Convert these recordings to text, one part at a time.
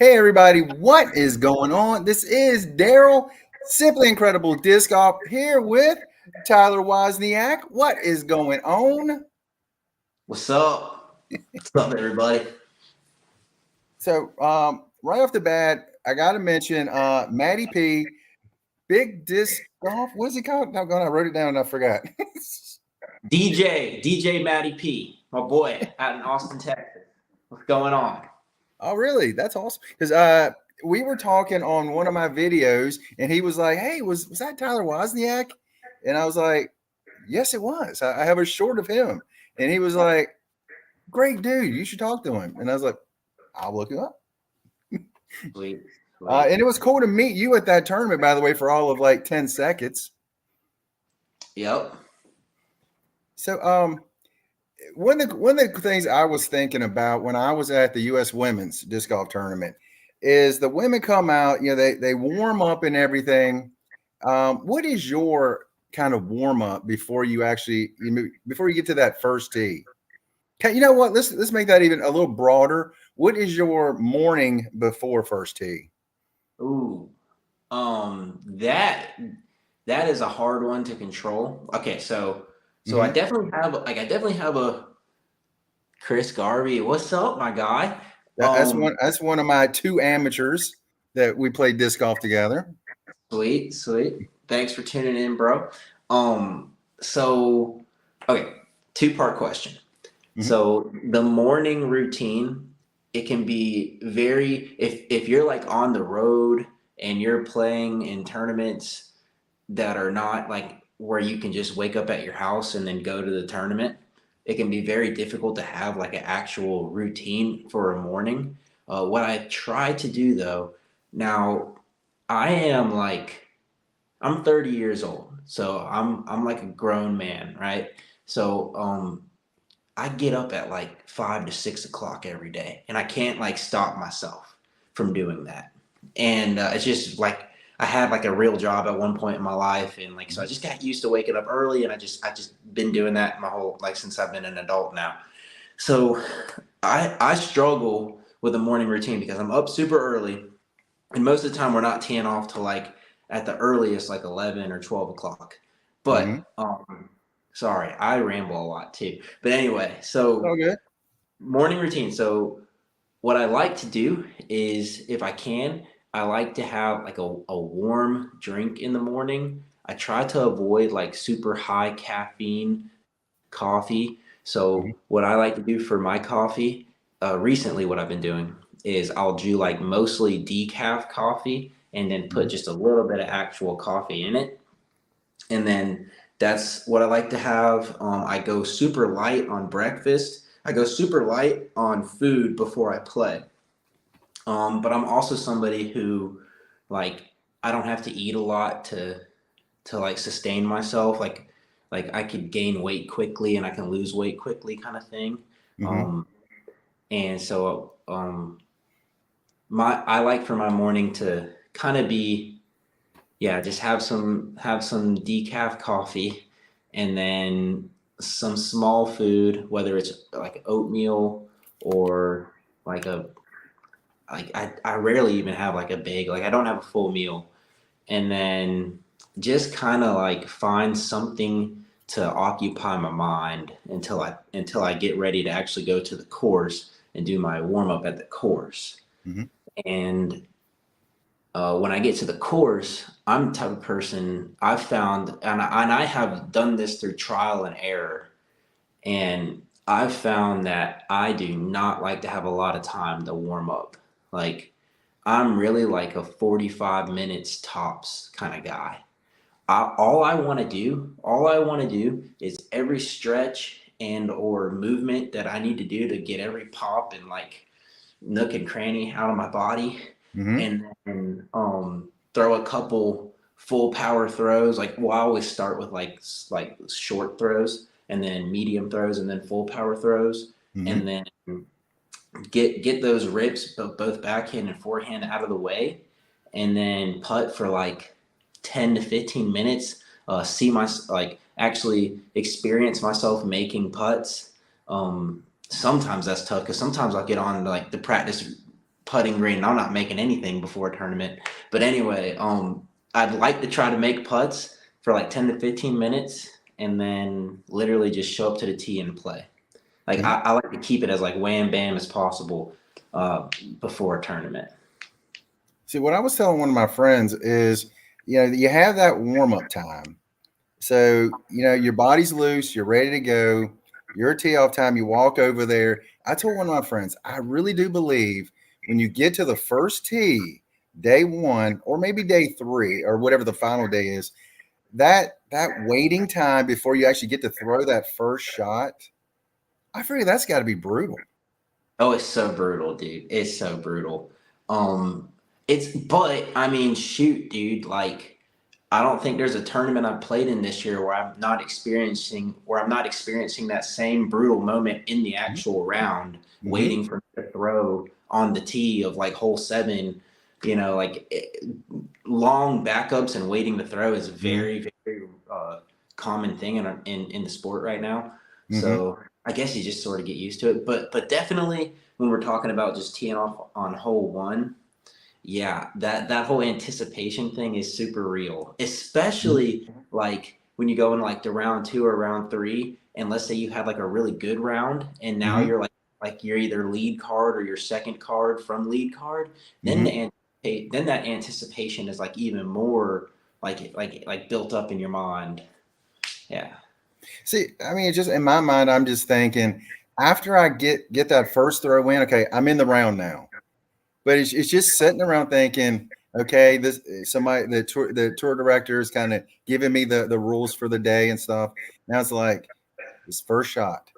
Hey everybody, what is going on? This is Daryl, Simply Incredible Disc Golf, here with Tyler Wozniak. What is going on? What's up? What's up, everybody? So, right off the bat, I got to mention Matty P, Big Disc Golf. What's he called? No, I wrote it down and I forgot. DJ Matty P, my boy out in Austin, Texas. What's going on? Oh, really? That's awesome. Because we were talking on one of my videos, and he was like, "Hey, was that Tyler Wozniak?" And I was like, "Yes, it was. I have a short of him." And he was like, "Great dude, you should talk to him." And I was like, "I'll look him up." Sweet, sweet. And it was cool to meet you at that tournament, by the way, for all of like 10 seconds. Yep. So, one of the things I was thinking about when I was at the U.S. Women's Disc Golf Tournament is the women come out, they warm up and everything. What is your kind of warm up before you actually before you get to that first tee? You know what? Let's make that even a little broader. What is your morning before first tee? Ooh. That is a hard one to control. Okay, so I Mm-hmm. definitely have a Chris Garvey. What's up, my guy? That's one. That's one of my two amateurs that we played disc golf together. Sweet, sweet. Thanks for tuning in, bro. So okay, two-part question. Mm-hmm. So the morning routine, it can be very if you're like on the road and you're playing in tournaments that are not like where you can just wake up at your house and then go to the tournament, it can be very difficult to have like an actual routine for a morning. What I try to do though, now I am like I'm 30 years old, so I'm like a grown man, right? So I get up at like 5 to 6 o'clock every day, and I can't like stop myself from doing that. And it's just like I had like a real job at one point in my life, and like so I just got used to waking up early, and I just been doing that my whole like since I've been an adult now. So I struggle with a morning routine because I'm up super early, and most of the time we're not teeing off till like at the earliest like 11 or 12 o'clock. Mm-hmm. But sorry, I ramble a lot too. But anyway, so Oh, good. morning routine. So what I like to do is if I can, I like to have like a warm drink in the morning. I try to avoid like super high caffeine coffee. So Mm-hmm. what I like to do for my coffee, recently what I've been doing is I'll do like mostly decaf coffee and then put Mm-hmm. just a little bit of actual coffee in it. And then that's what I like to have. I go super light on breakfast. I go super light on food before I play. But I'm also somebody who, like, I don't have to eat a lot to like sustain myself. Like I could gain weight quickly and I can lose weight quickly, kind of thing. Mm-hmm. Um, and so my I like for my morning to kind of be yeah, just have some decaf coffee and then some small food, whether it's like oatmeal or like a like I rarely even have like a big like I don't have a full meal. And then just kind of like find something to occupy my mind until I get ready to actually go to the course and do my warm up at the course. Mm-hmm. And when I get to the course, I'm the type of person I've found, and I have done this through trial and error, and I've found that I do not like to have a lot of time to warm up. Like, I'm really like a 45 minutes tops kind of guy. All I want to do is every stretch and or movement that I need to do to get every pop and like nook and cranny out of my body, Mm-hmm. and then throw a couple full power throws. Like, well, I always start with like short throws, and then medium throws, and then full power throws, Mm-hmm. and then get those rips both backhand and forehand out of the way, and then putt for like 10 to 15 minutes. See my like actually experience myself making putts. Sometimes that's tough because sometimes I'll get on like the practice putting green. And I'm not making anything before a tournament. But anyway, I'd like to try to make putts for like 10 to 15 minutes and then literally just show up to the tee and play. Like Mhm. I like to keep it as like wham bam as possible before a tournament. See, what I was telling one of my friends is, you have that warm up time. So, your body's loose, you're ready to go, your tee off time, you walk over there. I told one of my friends, I really do believe when you get to the first tee, day one, or maybe day three, or whatever the final day is, that waiting time before you actually get to throw that first shot, I figure that's got to be brutal. Oh, it's so brutal, dude. It's so brutal. Um, but I mean, shoot, dude. Like, I don't think there's a tournament I've played in this year where I'm not experiencing that same brutal moment in the actual round, Mm-hmm. waiting for me to throw on the tee of like hole seven. Long backups and waiting to throw is Mm-hmm. very, very common thing in the sport right now. Mm-hmm. So I guess you just sort of get used to it. But definitely when we're talking about just teeing off on hole one, yeah, that whole anticipation thing is super real, especially like when you go in like the round two or round three, and let's say you had like a really good round, and now Mm-hmm. you're like you're either lead card or your second card from lead card, then Mm-hmm. then that anticipation is like even more like built up in your mind. Yeah. See, I mean, it's just in my mind, I'm just thinking after I get that first throw in, okay, I'm in the round now. But it's just sitting around thinking, okay, this somebody the tour director is kind of giving me the rules for the day and stuff. Now it's like this first shot.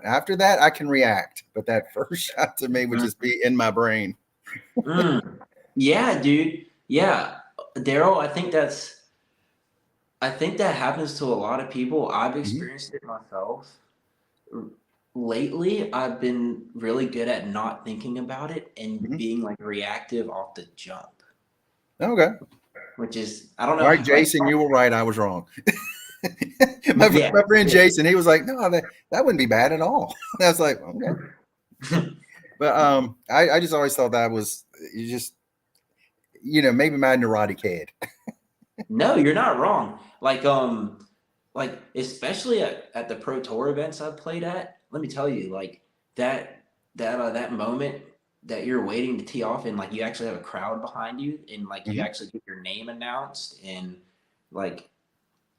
After that, I can react, but that first shot to me would just be in my brain. Mm. Yeah, dude. Yeah, Daryl. I think that happens to a lot of people. I've Hmm. experienced it myself. Lately, I've been really good at not thinking about it and Hmm. being like reactive off the jump, Okay. which is I don't All know right, like Jason, you were right. I was wrong. yeah. My friend Jason, he was like, no, that wouldn't be bad at all. I was like, okay. But I just always thought that was you just maybe my neurotic head. No, you're not wrong. Like especially at the pro tour events I've played at, let me tell you, like that that moment that you're waiting to tee off and like you actually have a crowd behind you and like you Hmm. actually get your name announced and like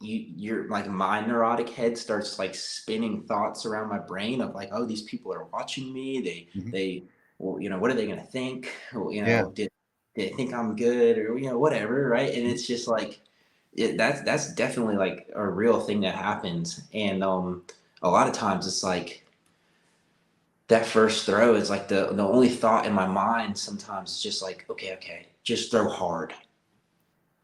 your like my neurotic head starts like spinning thoughts around my brain of like, oh, these people are watching me. Hmm. They well, what are they gonna think? Well, Yeah. did they think I'm good or whatever, right? And Mhm. it's just like that's definitely like a real thing that happens. And a lot of times it's like that first throw is like the only thought in my mind sometimes is just like, okay, just throw hard.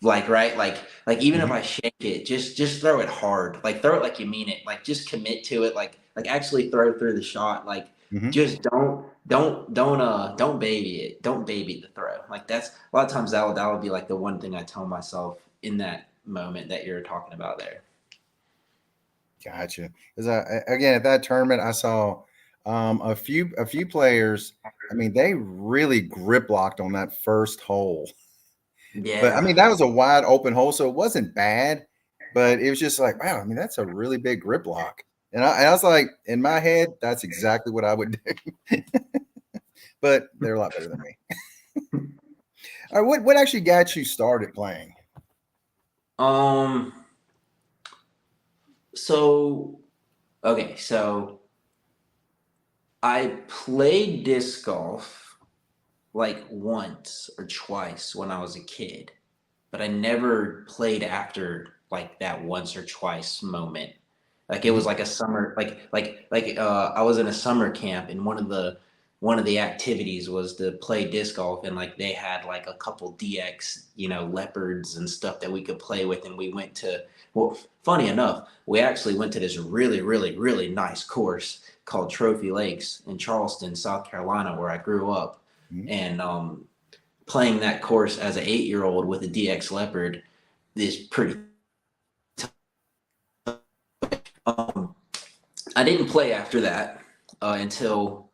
Like right, like even if Mhm. I shake it, just throw it hard. Like throw it like you mean it. Like just commit to it. Like actually throw through the shot. Like Mhm. just don't baby it. Don't baby the throw. Like that's a lot of times that would be like the one thing I tell myself in that moment that you're talking about there. Gotcha. Because again at that tournament, I saw a few players. I mean, they really grip locked on that first hole. But I Yeah. mean, that was a wide open hole, so it wasn't bad. But it was just like, wow. I mean, that's a really big grip lock. And I was like, in my head, that's exactly what I would do. But they're a lot better than me. All right, what actually got you started playing? Um. So okay. So I played disc golf like once or twice when I was a kid, but I never played after like that once or twice moment. Like it was Mhm. like a summer I was in a summer camp and one of the activities was to play disc golf and like they had like a couple DX, leopards and stuff that we could play with and we went to well, funny enough, we actually went to this really, really, really nice course called Trophy Lakes in Charleston, South Carolina, where I grew up. Mhm. And playing that course as an 8-year old with a DX Leopard is pretty. Um, I didn't play after that until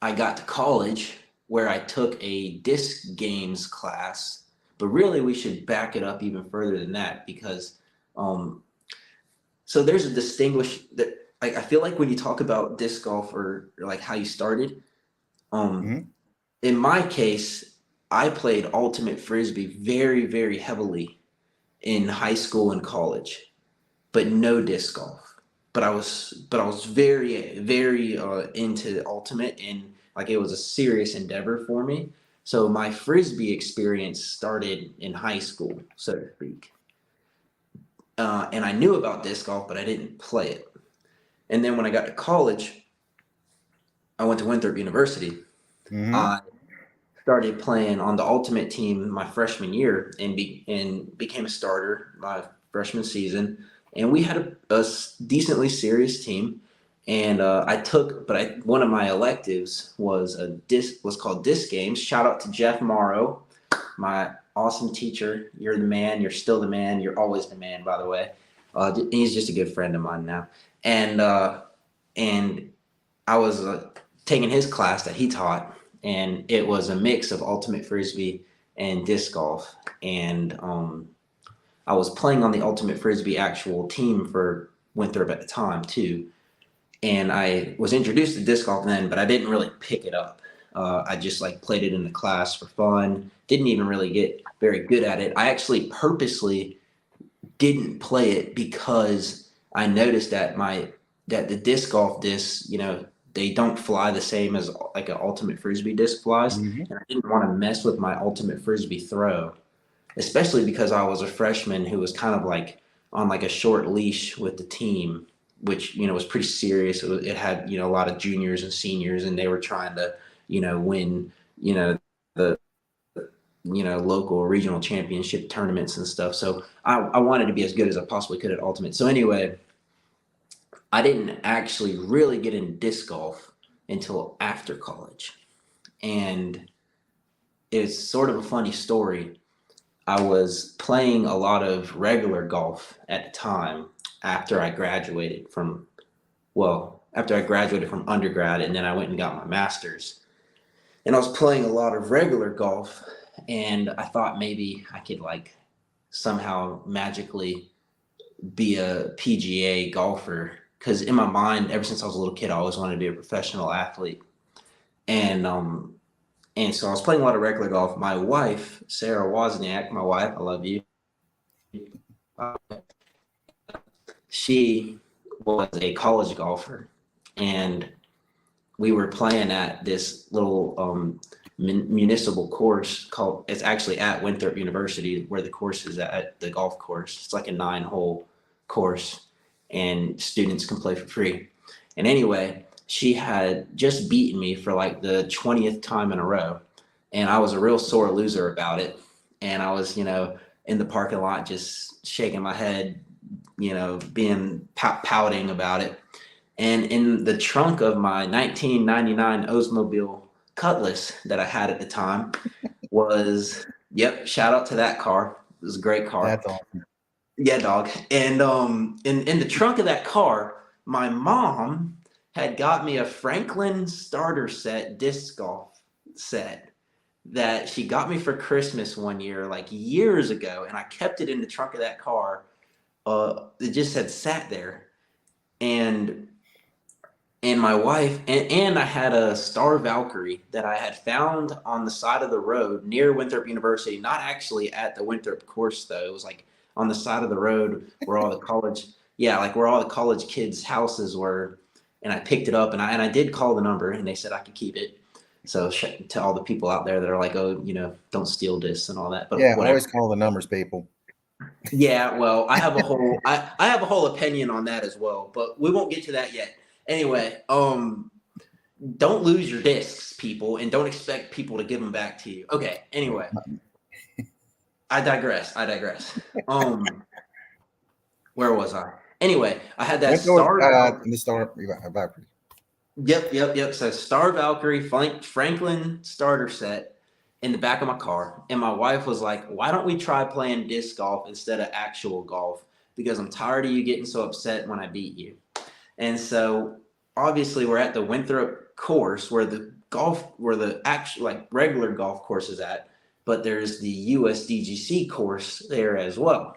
I got to college, where I took a disc games class, but really we should back it up even further than that because um, so there's a distinguish that like I feel like when you talk about disc golf or like how you started, um, Mhm. in my case, I played ultimate frisbee very, very heavily in high school and college, but no disc golf. But I was very, very into ultimate and like it was a serious endeavor for me. So my frisbee experience started in high school, so to speak. And I knew about disc golf, but I didn't play it. And then when I got to college, I went to Winthrop University. Mhm. I started playing on the ultimate team my freshman year and became a starter my freshman season. And we had a decently serious team. And one of my electives was called disc games. Shout out to Jeff Morrow, my awesome teacher. You're the man. You're still the man. You're always the man, by the way. He's just a good friend of mine now. And and I was taking his class that he taught, and it was a mix of ultimate frisbee and disc golf. And I was playing on the ultimate frisbee actual team for Winthrop at the time too. And I was introduced to disc golf then, but I didn't really pick it up. I just like played it in the class for fun. Didn't even really get very good at it. I actually purposely didn't play it because I noticed that the disc golf discs, they don't fly the same as like an ultimate frisbee disc flies, Mhm. and I didn't want to mess with my ultimate frisbee throw, especially because I was a freshman who was kind of like on like a short leash with the team, which was pretty serious. It had a lot of juniors and seniors, and they were trying to win the local or regional championship tournaments and stuff. So I wanted to be as good as I possibly could at ultimate. So anyway, I didn't actually really get into disc golf until after college. And it's sort of a funny story. I was playing a lot of regular golf at the time after I graduated from undergrad, and then I went and got my master's. And I was playing a lot of regular golf, and I thought maybe I could like somehow magically be a PGA golfer. Because in my mind, ever since I was a little kid, I always wanted to be a professional athlete. And so I was playing a lot of regular golf. My wife, Sarah Wozniak, my wife, I love you. Uh, she was a college golfer, and we were playing at this little municipal course called. It's actually at Winthrop University where the course is at the golf course. It's like a 9-hole course, and students can play for free. And anyway, she had just beaten me for like the 20th time in a row, and I was a real sore loser about it. And I was, in the parking lot just shaking my head, being pouting about it. And in the trunk of my 1999 Oldsmobile Cutlass that I had at the time was, yep, shout out to that car. It was a great car. That's awesome. Yeah, dog. And in the trunk of that car, my mom had got me a Franklin starter set disc golf set that she got me for Christmas one year, like years ago, and I kept it in the trunk of that car. It just had sat there, and my wife and I had a Star Valkyrie that I had found on the side of the road near Winthrop University, not actually at the Winthrop course though. It was like on the side of the road where all the college, yeah, like where all the college kids' houses were. And I picked it up and I did call the number and they said I could keep it. So to all the people out there that are like, oh, don't steal this and all that, but Yeah, whatever. always call the numbers, people. Yeah, well, I have a whole opinion on that as well, but we won't get to that yet. Anyway, don't lose your discs, people, and don't expect people to give them back to you. Okay, anyway, I digress. Where was I? Anyway, I had that Went to Star Valkyrie. in the start about Yep. So Star Valkyrie Franklin starter set in the back of my car, and my wife was like, "Why don't we try playing disc golf instead of actual golf? Because I'm tired of you getting so upset when I beat you." And so obviously we're at the Winthrop course where the golf where the actual like regular golf course is at, but there's the USDGC course there as well.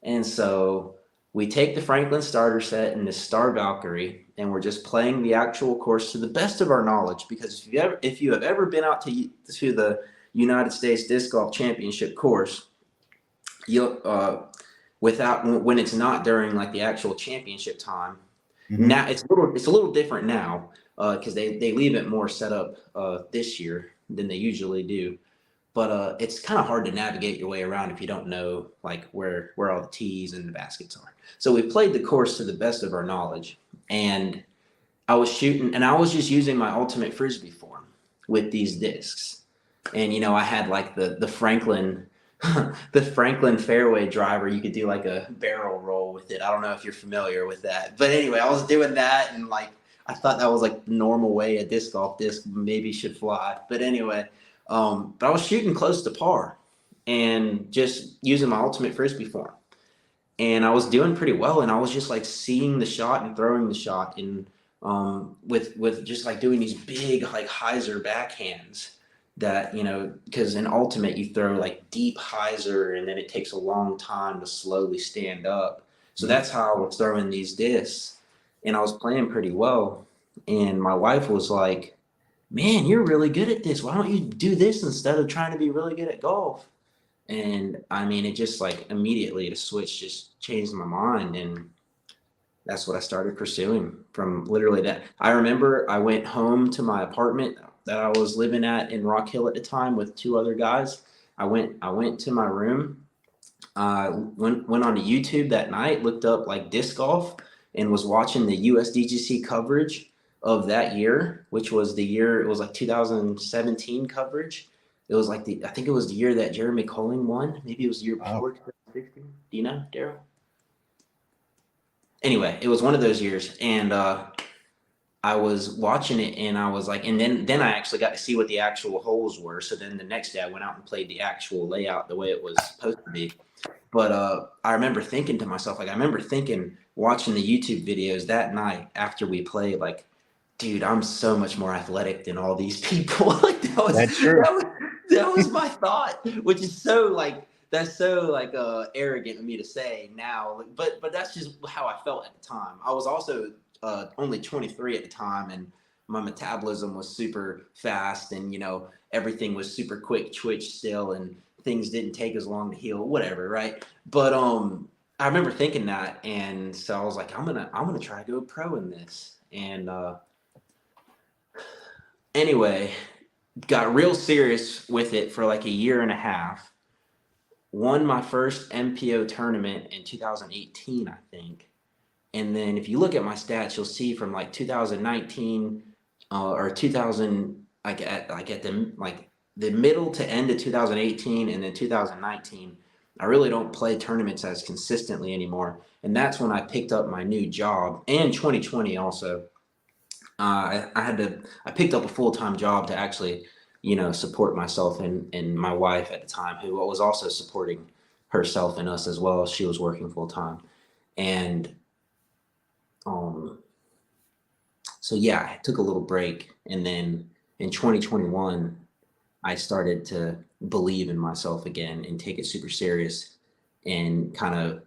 And so we take the Franklin starter set and the Star Valkyrie, and we're just playing the actual course to the best of our knowledge. Because if you have ever been out to the United States Disc Golf Championship course, you'll without when it's not during like the actual championship time. Mm-hmm. Now it's a little different now because they leave it more set up this year than they usually do. But it's kind of hard to navigate your way around if you don't know like where all the tees and the baskets are. So we played the course to the best of our knowledge, and I was shooting, and I was just using my ultimate frisbee form with these discs. And I had like the Franklin the Franklin fairway driver. You could do like a barrel roll with it. I don't know if you're familiar with that, but anyway, I was doing that, and like I thought that was like the normal way a disc golf disc maybe should fly. But anyway, but I was shooting close to par and just using my ultimate frisbee form, and I was doing pretty well. And I was just like seeing the shot and throwing the shot, and with just like doing these big like hyzer backhands that because in ultimate you throw like deep hyzer and then it takes a long time to slowly stand up. So that's how I was throwing these discs, and I was playing pretty well. And my wife was like, man, you're really good at this. Why don't you do this instead of trying to be really good at golf? And I mean, it just like immediately the switch just changed my mind, and that's what I started pursuing from literally that. I remember I went home to my apartment that I was living at in Rock Hill at the time with two other guys. I went to my room, went on to YouTube that night, looked up like disc golf, and was watching the USDGC coverage of that year, which was the year, it was like 2017 coverage. It was like I think it was the year that Jeremy Colling won. Maybe it was the year before 2016. Do you know, Daryl? Anyway, it was one of those years, and I was watching it, and I was like, and then I actually got to see what the actual holes were. So then the next day I went out and played the actual layout the way it was supposed to be. But I remember thinking to myself, like I remember thinking watching the YouTube videos that night after we played, like, dude, I'm so much more athletic than all these people. Like That's true. That was my thought, which is so like that's so like arrogant of me to say now, but that's just how I felt at the time. I was also only 23 at the time, and my metabolism was super fast, and everything was super quick twitch still, and things didn't take as long to heal, whatever, right? But I remember thinking that, and so I was like, I'm gonna try to go pro in this, and anyway, got real serious with it for like a year and a half. Won my first MPO tournament in 2018, I think. And then if you look at my stats, you'll see from like 2019 or 2000, like at the middle to end of 2018 and then 2019, I really don't play tournaments as consistently anymore. And that's when I picked up my new job, and 2020 also. I picked up a full-time job to actually, support myself and my wife at the time, who was also supporting herself and us as well. She was working full-time. And so yeah, I took a little break, and then in 2021, I started to believe in myself again and take it super serious, and kind of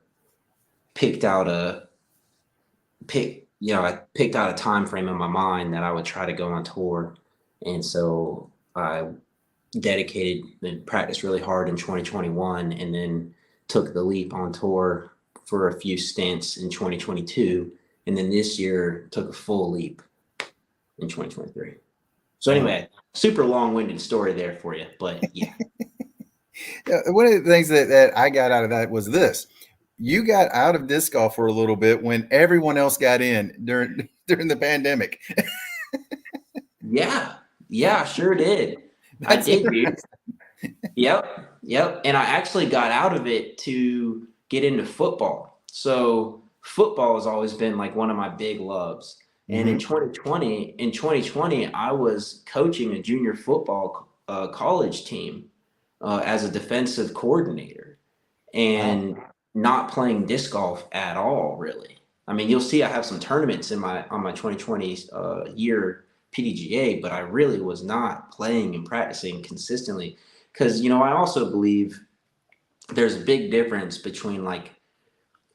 picked out I picked out a time frame in my mind that I would try to go on tour. And so I dedicated and practiced really hard in 2021, and then took the leap on tour for a few stints in 2022. And then this year took a full leap in 2023. So anyway, super long-winded story there for you, but yeah. One of the things that I got out of that was this. You got out of disc golf for a little bit when everyone else got in during the pandemic. Yeah, sure did. I did, dude. Yep. And I actually got out of it to get into football. So football has always been like one of my big loves. And in 2020, I was coaching a junior football college team as a defensive coordinator, and not playing disc golf at all, really. I mean, you'll see I have some tournaments on my 2020 year PDGA, but I really was not playing and practicing consistently. Because, you know, I also believe there's a big difference between like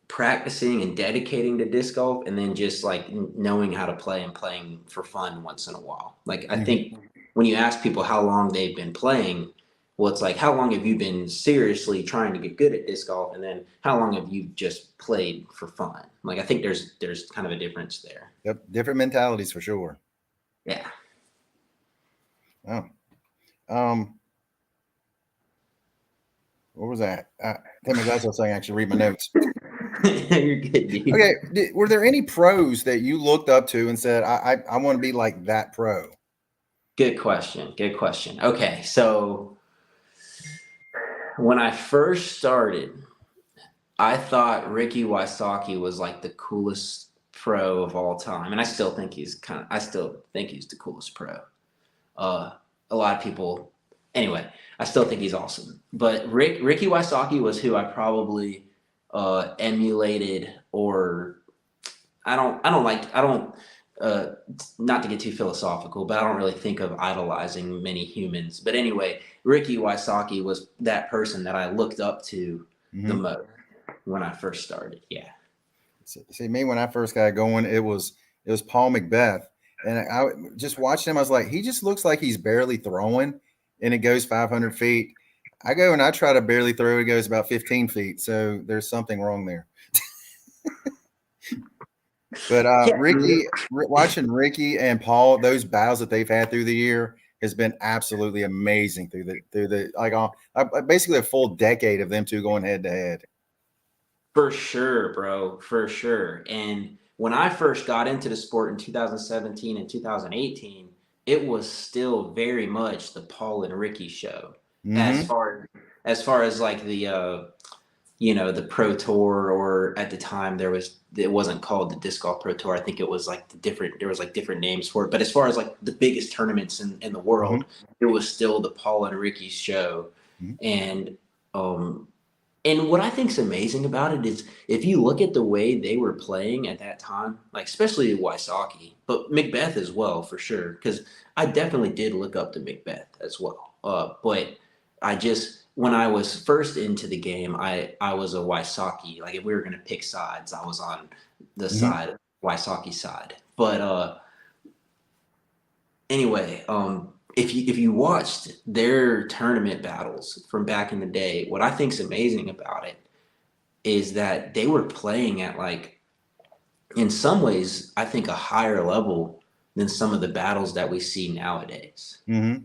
practicing and dedicating to disc golf and then just like knowing how to play and playing for fun once in a while. Like I Mhm. think when you ask people how long they've been playing, well, it's like how long have you been seriously trying to get good at disc golf, and then how long have you just played for fun? Like I think there's kind of a difference there. Yep, different mentalities for sure. Yeah. Oh, um, what was that? Take my glasses off so I can actually read my notes. You're good, dude. Okay, were there any pros that you looked up to and said, I want to be like that pro? Good question. Good question. Okay, so when I first started, I thought Ricky Wysocki was like the coolest pro of all time, and I still think he's the coolest pro. Uh, a lot of people, anyway, I still think he's awesome. But Ricky Wysocki was who I probably emulated, or I don't, uh, not to get too philosophical, but I don't really think of idolizing many humans. But anyway, Ricky Wysocki was that person that I looked up to the Mm-hmm. most when I first started. Yeah. See, me when I first got going, it was Paul Macbeth, and I just watched him. I was like, he just looks like he's barely throwing, and it goes 500 feet. I go and I try to barely throw. It goes about 15 feet. So there's something wrong there. But Yeah. watching Ricky and Paul, those battles that they've had through the year has been absolutely amazing through the like basically a full decade of them two going head to head. For sure, bro. For sure. And when I first got into the sport in 2017 and 2018, it was still very much the Paul and Ricky show. As Mm-hmm. far as far as like the you know, the Pro Tour, or at the time it wasn't called the Disc Golf Pro Tour. I think it was like there was like different names for it. But as far as like the biggest tournaments in the Mm-hmm. world, it was still the Paul and Ricky show. Mm-hmm. And um and what I think's amazing about it is if you look at the way they were playing at that time, like especially Wysocki, but Macbeth as well for sure, because I definitely did look up to Macbeth as well. But I just when I was first into the game, I was a Wysocki. Like if we were gonna pick sides, I was on the Mm-hmm. side Wysocki side. But anyway, if you watched their tournament battles from back in the day, what I think's amazing about it is that they were playing at like in some ways I think a higher level than some of the battles that we see nowadays. Mm-hmm.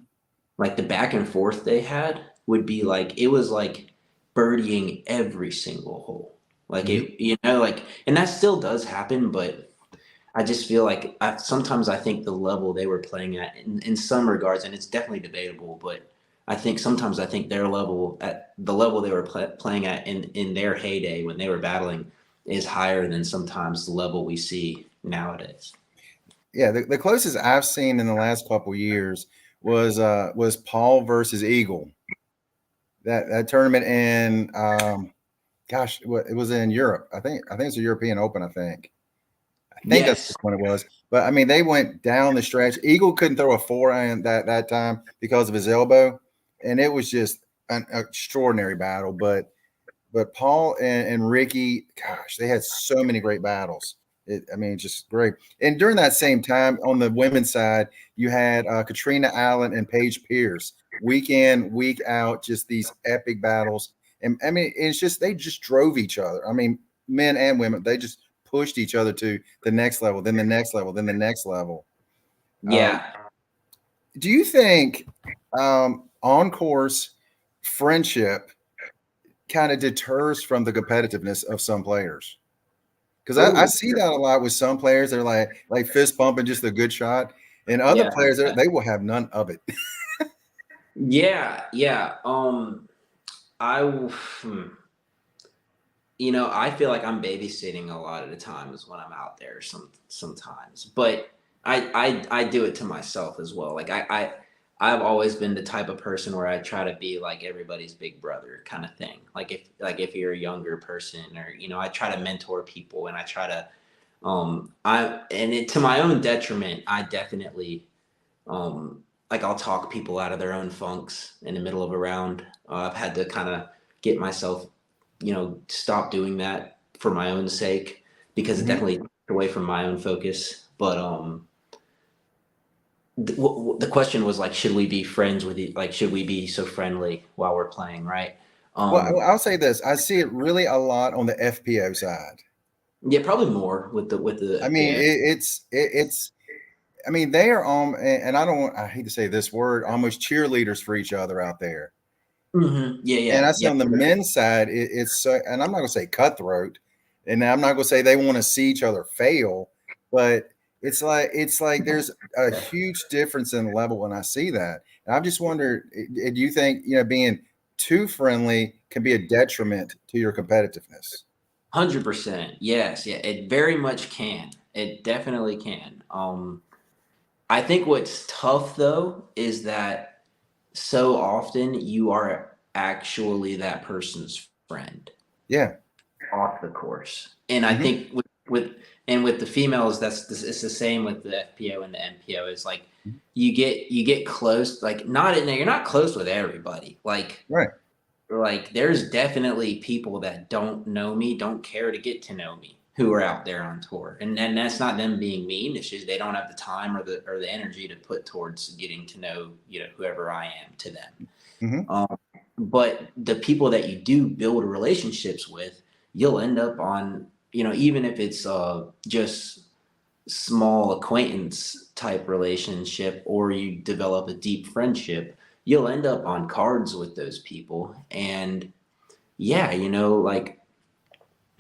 Like the back and forth they had would be like it was like birdieing every single hole. Like Mm-hmm. it, you know, like and that still does happen, but I just feel like sometimes I think the level they were playing at in some regards, and it's definitely debatable, but I think their level at the level they were playing at in their heyday when they were battling is higher than sometimes the level we see nowadays. Yeah, the closest I've seen in the last couple years was Paul versus Eagle. That tournament in gosh, it was in Europe. I think it's a European Open. I think that's Yes. when it was. But I mean, they went down the stretch. Eagle couldn't throw a forehand that time because of his elbow, and it was just an extraordinary battle. But Paul and Ricky, gosh, they had so many great battles. I mean, just great. And during that same time, on the women's side, you had Katrina Allen and Paige Pierce, week in, week out, just these epic battles. And I mean, it's just they just drove each other. I mean, men and women, they just pushed each other to the next level, then the next level, then the next level. Um, Yeah. do you think on course friendship kind of deters from the competitiveness of some players? Because I Oh, see that a lot with some players. They're like fist pumping just a good shot, and other yeah. players they will have none of it. Yeah. Yeah. I. Hmm. You know, I feel like I'm babysitting a lot of the times when I'm out there sometimes. But I do it to myself as well. Like I've always been the type of person where I try to be like everybody's big brother kind of thing. Like if you're a younger person, or you know, I try to mentor people, and I try to I and it to my own detriment, I definitely Like I'll talk people out of their own funks in the middle of a round. I've had to kind of get myself, stop doing that for my own sake because it Mhm. definitely took away from my own focus. But the question was like, should we be friends with you? Like, should we be so friendly while we're playing, right? Well, Um, I'll say this: I see it really a lot on the FPO side. yeah, probably more with the I mean, FPA. it's. I mean, they are and I don't want. I hate to say this word, almost cheerleaders for each other out there. Yeah, And yeah, I see yeah. on the men's side, it's so, and I'm not gonna say cutthroat, and I'm not gonna say they want to see each other fail, but it's like there's a huge difference in level when I see that. And I've just wondered, do you think being too friendly can be a detriment to your competitiveness? 100%. Yes, yeah, it very much can. It definitely can. I think what's tough though is that so often you are actually that person's friend Yeah. off the course. And I Hmm. think with the females, it's the same with the FPO and the MPO. Is like you get close, like not in there. You're not close with everybody. Right. Like there's definitely people that don't know me, don't care to get to know me, who are out there on tour, and that's not them being mean. It's just they don't have the time or the energy to put towards getting to know whoever I am to them. Hmm. Um, but the people that you do build relationships with, you'll end up on even if it's just small acquaintance type relationship or you develop a deep friendship, you'll end up on cards with those people. And yeah, like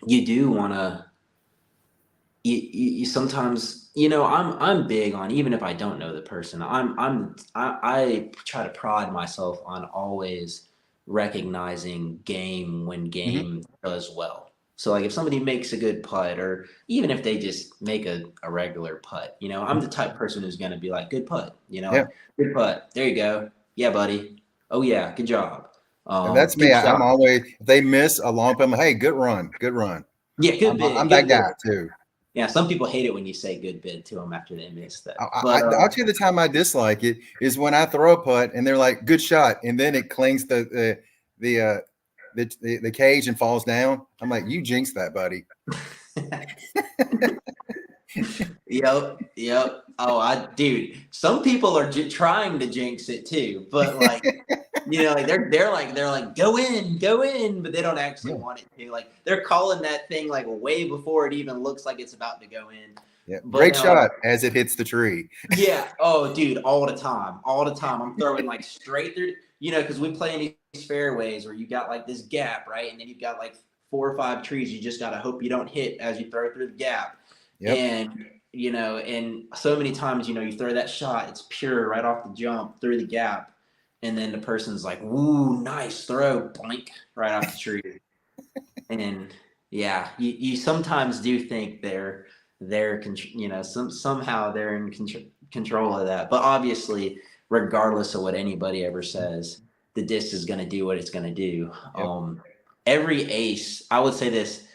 you do want to you sometimes I'm big on, even if I don't know the person, I try to pride myself on always recognizing game when Hmm. game does well. So like if somebody makes a good putt or even if they just make a regular putt, I'm the type of person who's going to be like, good putt, Yeah. like good putt, there you go, yeah buddy, oh yeah, good job, And that's me. good I'm shot, always, if they miss a long putt, hey, good run, good run. yeah, good I'm bid, that good bid. guy too. Yeah, some people hate it when you say good bid to them after they miss I, that. I, But I'll tell you the time I dislike it is when I throw a putt and they're like, "Good shot," and then it clings the cage and falls down. I'm like, "You jinxed that, buddy." yep, yep. Oh, dude, some people are trying to jinx it too, but like like they're like go in, but they don't actually Yeah, want it to. Like they're calling that thing like way before it even looks like it's about to go in. yeah. But Great shot as it hits the tree. yeah, oh dude, all the time, all the time. I'm throwing like straight through, because we play in these fairways where you got like this gap, right, and then you've got like 4 or 5 trees. You just gotta hope you don't hit as you throw through the gap, Yep. and and so many times you throw that shot, it's pure right off the jump through the gap, and then the person's like, "Woo, nice throw, blink right off the tree," and yeah, you sometimes do think somehow they're in control of that, but obviously, regardless of what anybody ever says, the disc is going to do what it's going to do. Yep. Every ace, I would say this,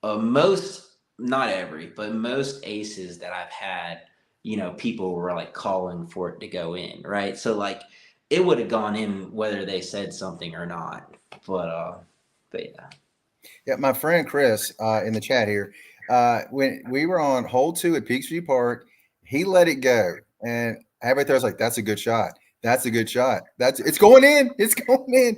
most, not every, but most aces that I've had, people were like calling for it to go in, right? So like it would have gone in whether they said something or not, but yeah. Yeah. My friend Chris in the chat here, when we were on hole 2 at Peaksview Park, he let it go, and everybody there was like, "That's a good shot. That's a good shot. It's going in. It's going in."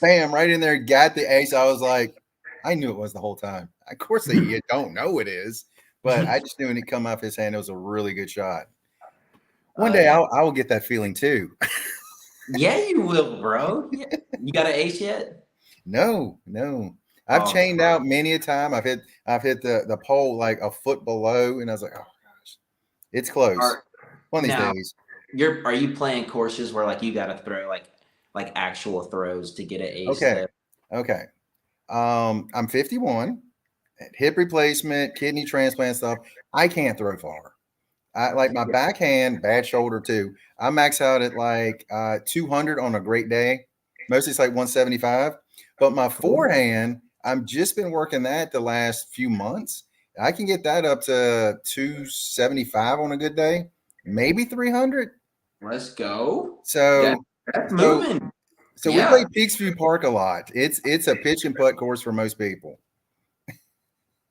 Bam! Right in there, got the ace. I was like, I knew it was the whole time. Of course, you don't know it is, but I just knew when it come off his hand, it was a really good shot. One day, Yeah. I will get that feeling too. Yeah, you will, bro. Yeah. You got an ace yet? No, no. I've Oh, chained out many a time. I've hit the pole like a foot below, and I was like, oh gosh, it's close. are One of these now days. are you playing courses where like you got to throw like actual throws to get an ace Okay, though? okay. I'm 51. Hip replacement, kidney transplant stuff. I can't throw far. I like my backhand, bad shoulder too. I max out at like 200 on a great day. Mostly it's like 175. But my forehand, I've just been working that the last few months. I can get that up to 275 on a good day, maybe 300. Let's go. That, So, that's so, moving. so we Yeah. play Peaksview Park a lot. It's a pitch and putt course for most people.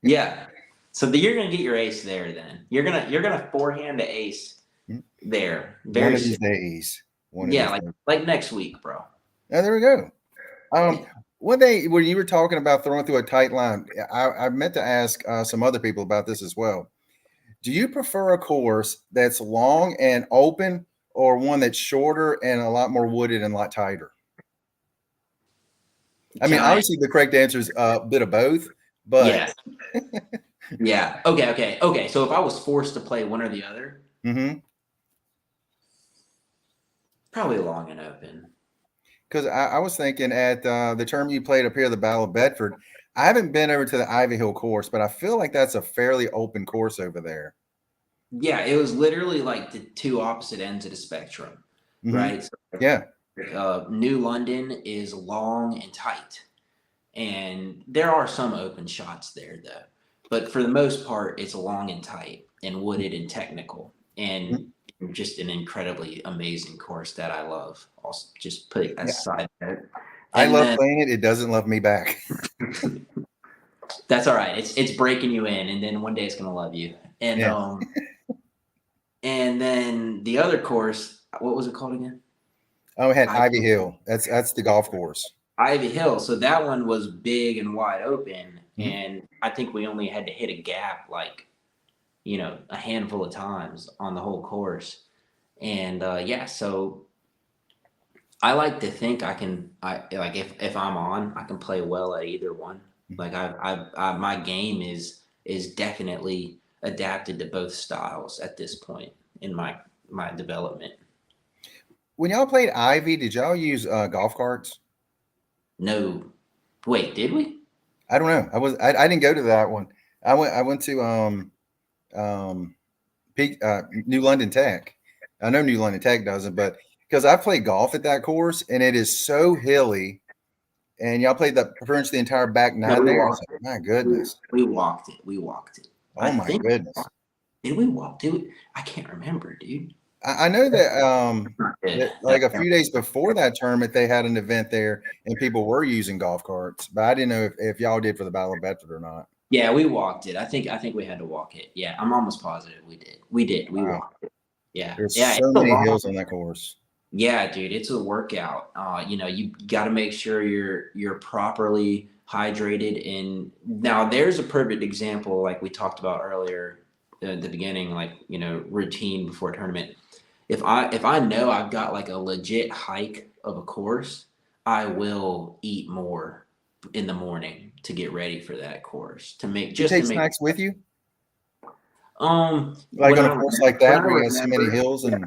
Yeah. So you're gonna get your ace there then. You're gonna forehand the ace there One very of these soon. days. One of Yeah, these like days. like next week, bro. Oh, there we go. Yeah. One day when you were talking about throwing through a tight line, I meant to ask some other people about this as well. Do you prefer a course that's long and open, or one that's shorter and a lot more wooded and a lot tighter? I mean, Can I? obviously the correct answer is a bit of both, but Yes. Yeah. Okay. So if I was forced to play one or the other, because probably long and open. I was thinking at the term you played up here, the Battle of Bedford, I haven't been over to the Ivy Hill course, but I feel like that's a fairly open course over there. Yeah, it was literally like the two opposite ends of the spectrum, Hmm. right? So, Yeah. New London is long and tight, and there are some open shots there though. But for the most part, it's long and tight and wooded and technical, and just an incredibly amazing course that I love. Also, just put it as a Yeah. side note. I And love then playing it. It doesn't love me back. that's all right. It's breaking you in, and then one day it's gonna love you. And Yeah. and then the other course, what was it called again? Oh, we had I Ivy Hill. That's the golf course. Ivy Hill. So that one was big and wide open, Mhm. and I think we only had to hit a gap like a handful of times on the whole course. And yeah, so I like to think I like if I'm on, I can play well at either one. Like my game is definitely adapted to both styles at this point in my development. When y'all played Ivy, did y'all use golf carts? No, wait, did we? I don't know. I didn't go to that one. I went to um New London Tech. I know New London Tech doesn't, but because I played golf at that course and it is so hilly, and y'all played the pretty much the entire back No, nine we there. I was walked like, it. my We, goodness. we walked it. We walked it. I Oh my think goodness. did we walk? Did we? I can't remember, dude. I know that Yeah. like a few days before that tournament they had an event there and people were using golf carts, but I didn't know if y'all did for the Battle of Bedford or not. Yeah, we walked it. I think we had to walk it. Yeah, I'm almost positive we did. We did. We Wow. walked it. Yeah. There's Yeah, so it's a many long. hills on that course. Yeah, dude, it's a workout. You got to make sure you're properly hydrated. And now there's a perfect example, like we talked about earlier at the beginning, like routine before a tournament. If I know I've got like a legit hike of a course, I will eat more in the morning to get ready for that course to make You just to take make snacks with you? Like when on I a course like when I that where you have so many remember hills yeah and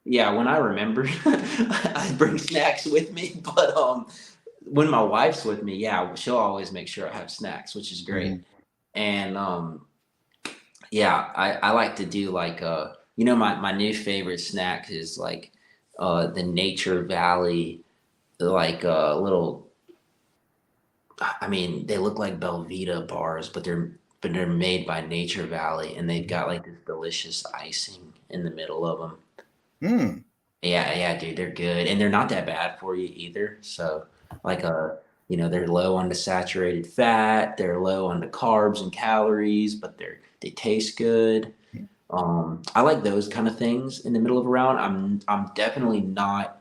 yeah when I remember I bring snacks with me, but when my wife's with me, yeah, she'll always make sure I have snacks, which is great. Mhm. And yeah, I like to do like my new favorite snack is like the Nature Valley, like little, I mean, they look like Belvita bars, but they're made by Nature Valley, and they've got like this delicious icing in the middle of them. Hmm. Yeah, yeah, dude, they're good, and they're not that bad for you either. So, like, they're low on the saturated fat, they're low on the carbs and calories, but they taste good. I like those kind of things in the middle of a round. I'm definitely not.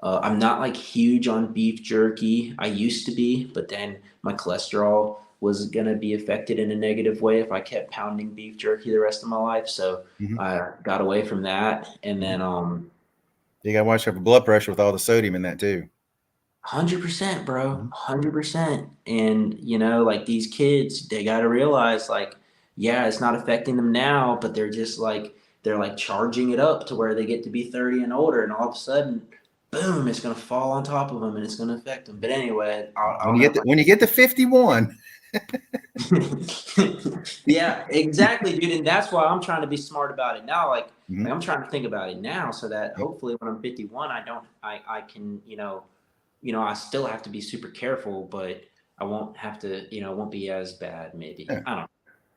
I'm not like huge on beef jerky. I used to be, but then my cholesterol was gonna be affected in a negative way if I kept pounding beef jerky the rest of my life. So Hmm. I got away from that, and Hmm. then You got to watch out for blood pressure with all the sodium in that too. 100%, bro, Mhm. 100%. And like these kids, they got to realize, like, yeah, it's not affecting them now, but they're like charging it up to where they get to be 30 and older, and all of a sudden, boom, it's gonna fall on top of them, and it's gonna affect them. But anyway, I'll never. When you get to 51, Yeah, exactly, dude, and that's why I'm trying to be smart about it now. Like mhm. I'm trying to think about it now, so that Yep. hopefully when I'm 51, I can I still have to be super careful, but I won't have to, it won't be as bad, maybe. Yeah. I don't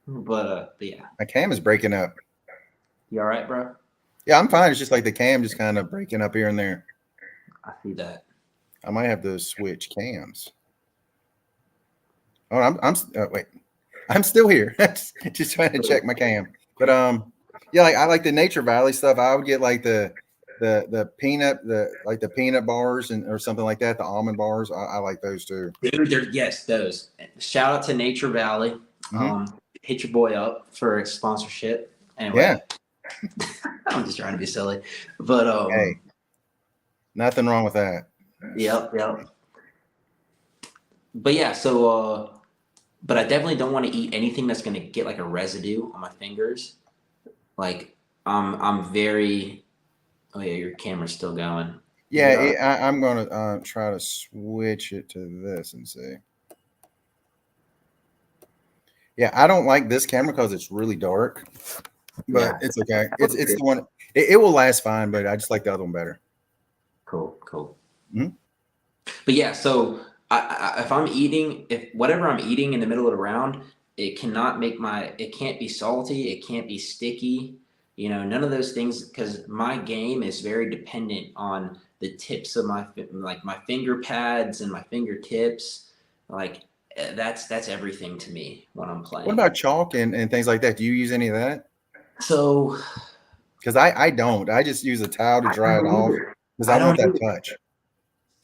know. But yeah. My cam is breaking up. You all right, bro? Yeah, I'm fine. It's just like the cam just kind of breaking up here and there. I see that. I might have to switch cams. Oh, wait, I'm still here. Just trying to check my cam. But yeah, like I like the Nature Valley stuff. I would get like the peanut the peanut bars and or something like that. The almond bars. I like those too. Dude, yes, those. Shout out to Nature Valley. Hmm. Hit your boy up for a sponsorship. Yeah. Anyway, I'm just trying to be silly, but Hey, nothing wrong with that. yep, yep. But yeah, so but I definitely don't want to eat anything that's gonna get like a residue on my fingers. Like I'm very. Oh yeah, your camera's still going. Is Yeah, it all right? I'm gonna try to switch it to this and see. Yeah, I don't like this camera because it's really dark, but Yeah. it's okay. It's the one. It will last fine, but I just like the other one better. Cool, cool. Mhm. But yeah, so if I'm eating, if whatever I'm eating in the middle of the round, it cannot make my, it can't be salty, it can't be sticky, none of those things, because my game is very dependent on the tips of like my finger pads and my fingertips. Like that's everything to me when I'm What playing. about chalk and things like that? Do you use any of that? So Because I don't. I just use a towel to I dry it don't off either. because I I don't want don't that either. touch.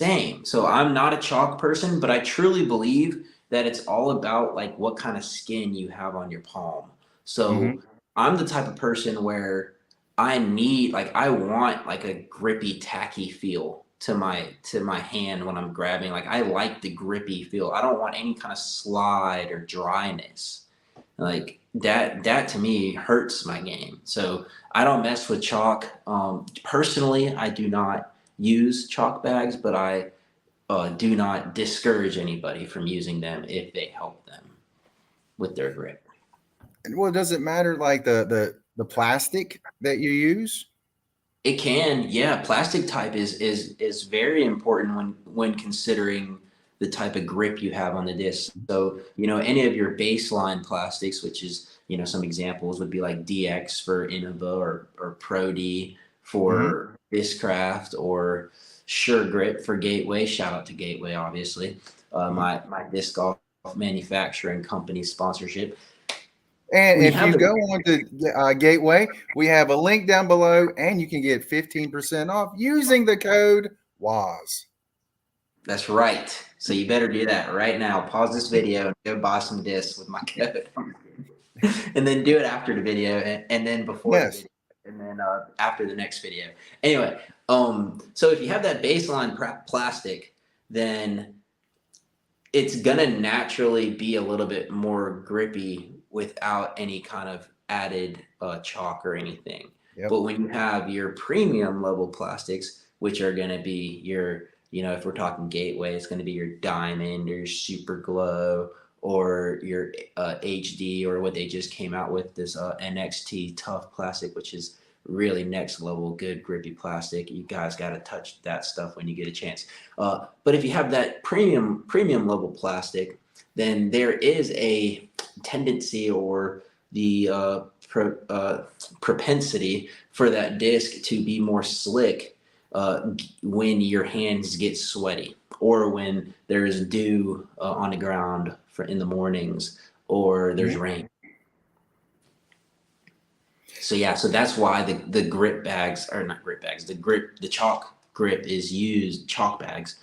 Same. So I'm not a chalk person, but I truly believe that it's all about like what kind of skin you have on your palm. Hmm. So I'm the type of person where I want like a grippy, tacky feel to my hand when I'm grabbing. Like I like the grippy feel. I don't want any kind of slide or dryness. Like that to me hurts my game. So I don't mess with chalk. Personally, I do not use chalk bags, but I do not discourage anybody from using them if they help them with their grip. Well, does it matter like the plastic that you use? It can, yeah. Plastic type is very important when considering the type of grip you have on the disc. So, any of your baseline plastics, which is, some examples would be like DX for Innova or Pro D Hmm. for Discraft or Sure Grip for Gateway. Shout out to Gateway, obviously. My disc golf manufacturing company sponsorship. And When you if have you the go on to Gateway, we have a link down below, and you can get 15% off using the code WAS. That's right. So you better do that right now. Pause this video and go buy some discs with my code. And then do it after the video and then before the Yes. video and then after the next video. Anyway, so if you have that baseline plastic, then it's gonna naturally be a little bit more grippy without any kind of added chalk or anything. Yep. But when you have your premium level plastics, which are gonna be your, if we're talking Gateway, it's gonna be your Diamond or your Super Glow or your HD or what they just came out with, this NXT Tough plastic, which is really next level good grippy plastic. You guys got to touch that stuff when you get a chance. But if you have that premium level plastic, then there is a tendency or the propensity for that disc to be more slick when your hands get sweaty or when there's dew on the ground for in the mornings or there's Mhm. rain. So yeah, so that's why the grip bags are not grip bags. The chalk grip is used. Chalk bags.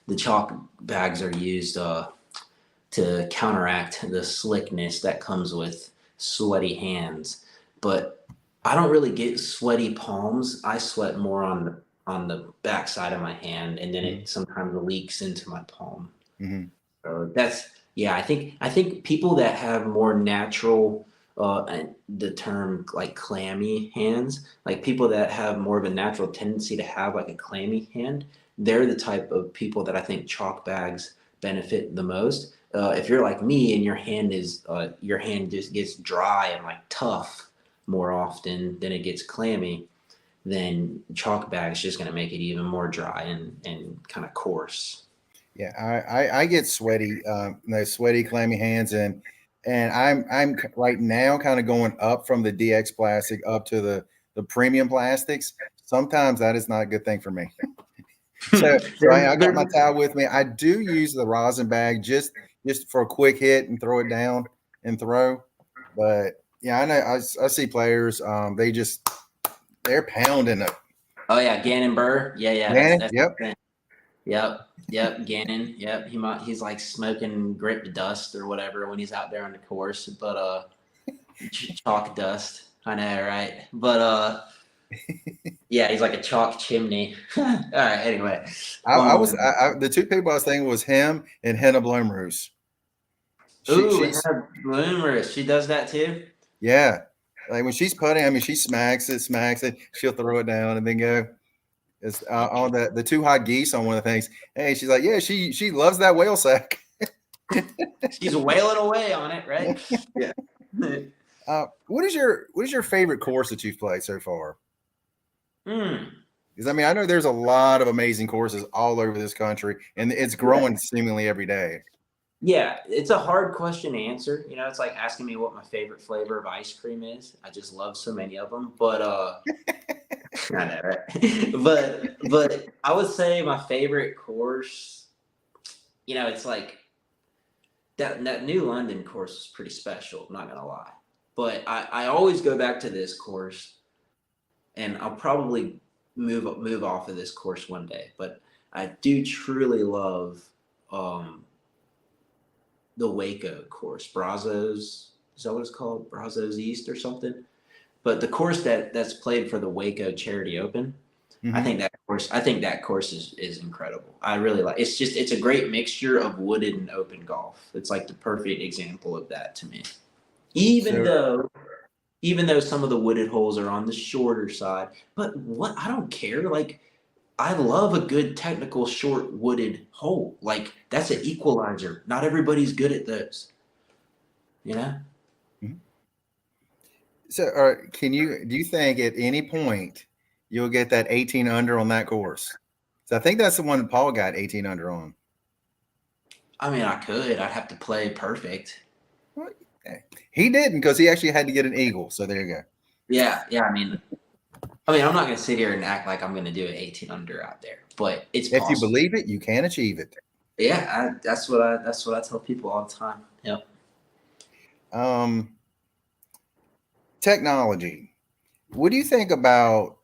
The chalk bags are used to counteract the slickness that comes with sweaty hands. But I don't really get sweaty palms. I sweat more on the back side of my hand, and then Mhm. it sometimes leaks into my palm. Mhm. So that's yeah. I think people that have more natural, the term like clammy hands, like people that have more of a natural tendency to have like a clammy hand, they're the type of people that I think chalk bags benefit the most. If you're like me and your hand just gets dry and like tough more often than it gets clammy, then chalk bags just going to make it even more dry and kind of coarse. Yeah, I get sweaty, those sweaty, clammy hands, and right now kind of going up from the DX plastic up to the premium plastics, sometimes that is not a good thing for me. So I got my towel with me. I do use the rosin bag just for a quick hit and throw it down and throw. But yeah, I know I see players. They're pounding it. Oh yeah, Gannon Burr. Yeah, Man, that's yep. Yep, Gannon. Yep, he's like smoking grip dust or whatever when he's out there on the course, but chalk dust. I know, right? But yeah, he's like a chalk chimney. All right, anyway. The two people I was thinking was him and Henna Blomroos. She's Hannah Bloomer, she does that too. yeah. Like when she's putting, I mean, she smacks it. She'll throw it down and then go. It's on the two hot geese on one of the things. Hey, she's like, yeah, she loves that whale sack. She's wailing away on it, right? Yeah. What is your favorite course that you've played so far? Hmm. Because I mean, I know there's a lot of amazing courses all over this country, and it's growing seemingly every day. Yeah, it's a hard question to answer. You know, it's like asking me what my favorite flavor of ice cream is. I just love so many of them. But I know, right? But I would say my favorite course. You know, it's like that New London course is pretty special. I'm not gonna lie, but I always go back to this course, and I'll probably move off of this course one day. But I do truly love the Waco course, Brazos. Is that what it's called? Brazos East or something? But the course that's played for the Waco Charity Open, I Mm-hmm. think that course is incredible. I really like. It's a great mixture of wooded and open golf. It's like the perfect example of that to me. Even So though even though some of the wooded holes are on the shorter side, but what I don't care. Like I love a good technical short wooded hole. Like that's an equalizer. Not everybody's good at those. You know? mhm. So, do you think at any point you'll get that 18 under on that course? So I think that's the one that Paul got 18 under on. I mean, I could. I'd have to play perfect. Well, he didn't because he actually had to get an eagle. So there you go. Yeah. I mean, I'm not gonna sit here and act like I'm gonna do an 18 under out there, but it's If you possible. believe it, you can achieve it. Yeah, that's what I tell people all the time. Yep. Um, Technology. What do you think about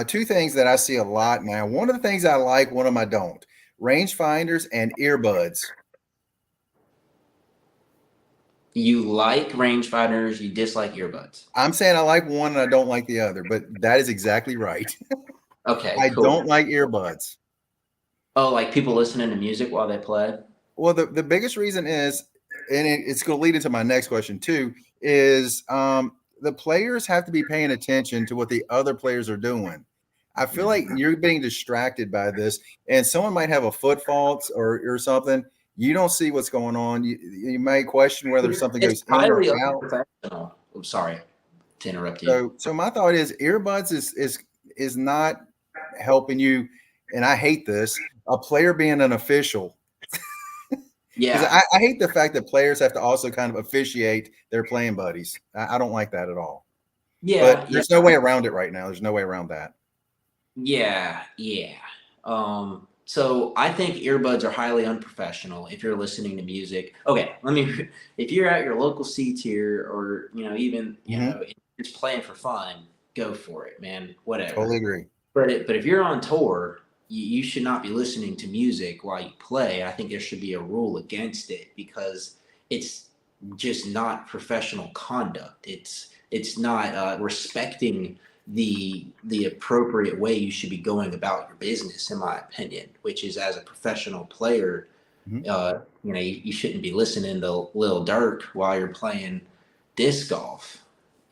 two things that I see a lot now? One of the things I like, one of them I don't. Rangefinders and earbuds. You like rangefinders, you dislike earbuds. I'm saying I like one and I don't like the other, but that is exactly right. Okay, I cool. don't like earbuds. Oh, like people listening to music while they play? Well, the biggest reason is, and it's going to lead into my next question too, is the players have to be paying attention to what the other players are doing. I feel like you're being distracted by this, and someone might have a foot fault or something. You don't see what's going on. You may question whether something It's goes in or highly out. unprofessional. I'm sorry to interrupt you. So my thought is earbuds is not helping you, and I hate this. A player being an official, because Yeah, I hate the fact that players have to also kind of officiate their playing buddies. I don't like that at all. But yeah, there's no way around it right now. There's no way around that. yeah. So I think earbuds are highly unprofessional if you're listening to music. Okay, if you're at your local C tier or, even, Hmm. just playing for fun, go for it, man. Whatever. Totally agree. But if you're on tour, you should not be listening to music while you play. I think there should be a rule against it because it's just not professional conduct. It's not respecting the appropriate way you should be going about your business, in my opinion. Which is as a professional player, Hmm. you shouldn't be listening to Lil Durk while you're playing disc golf,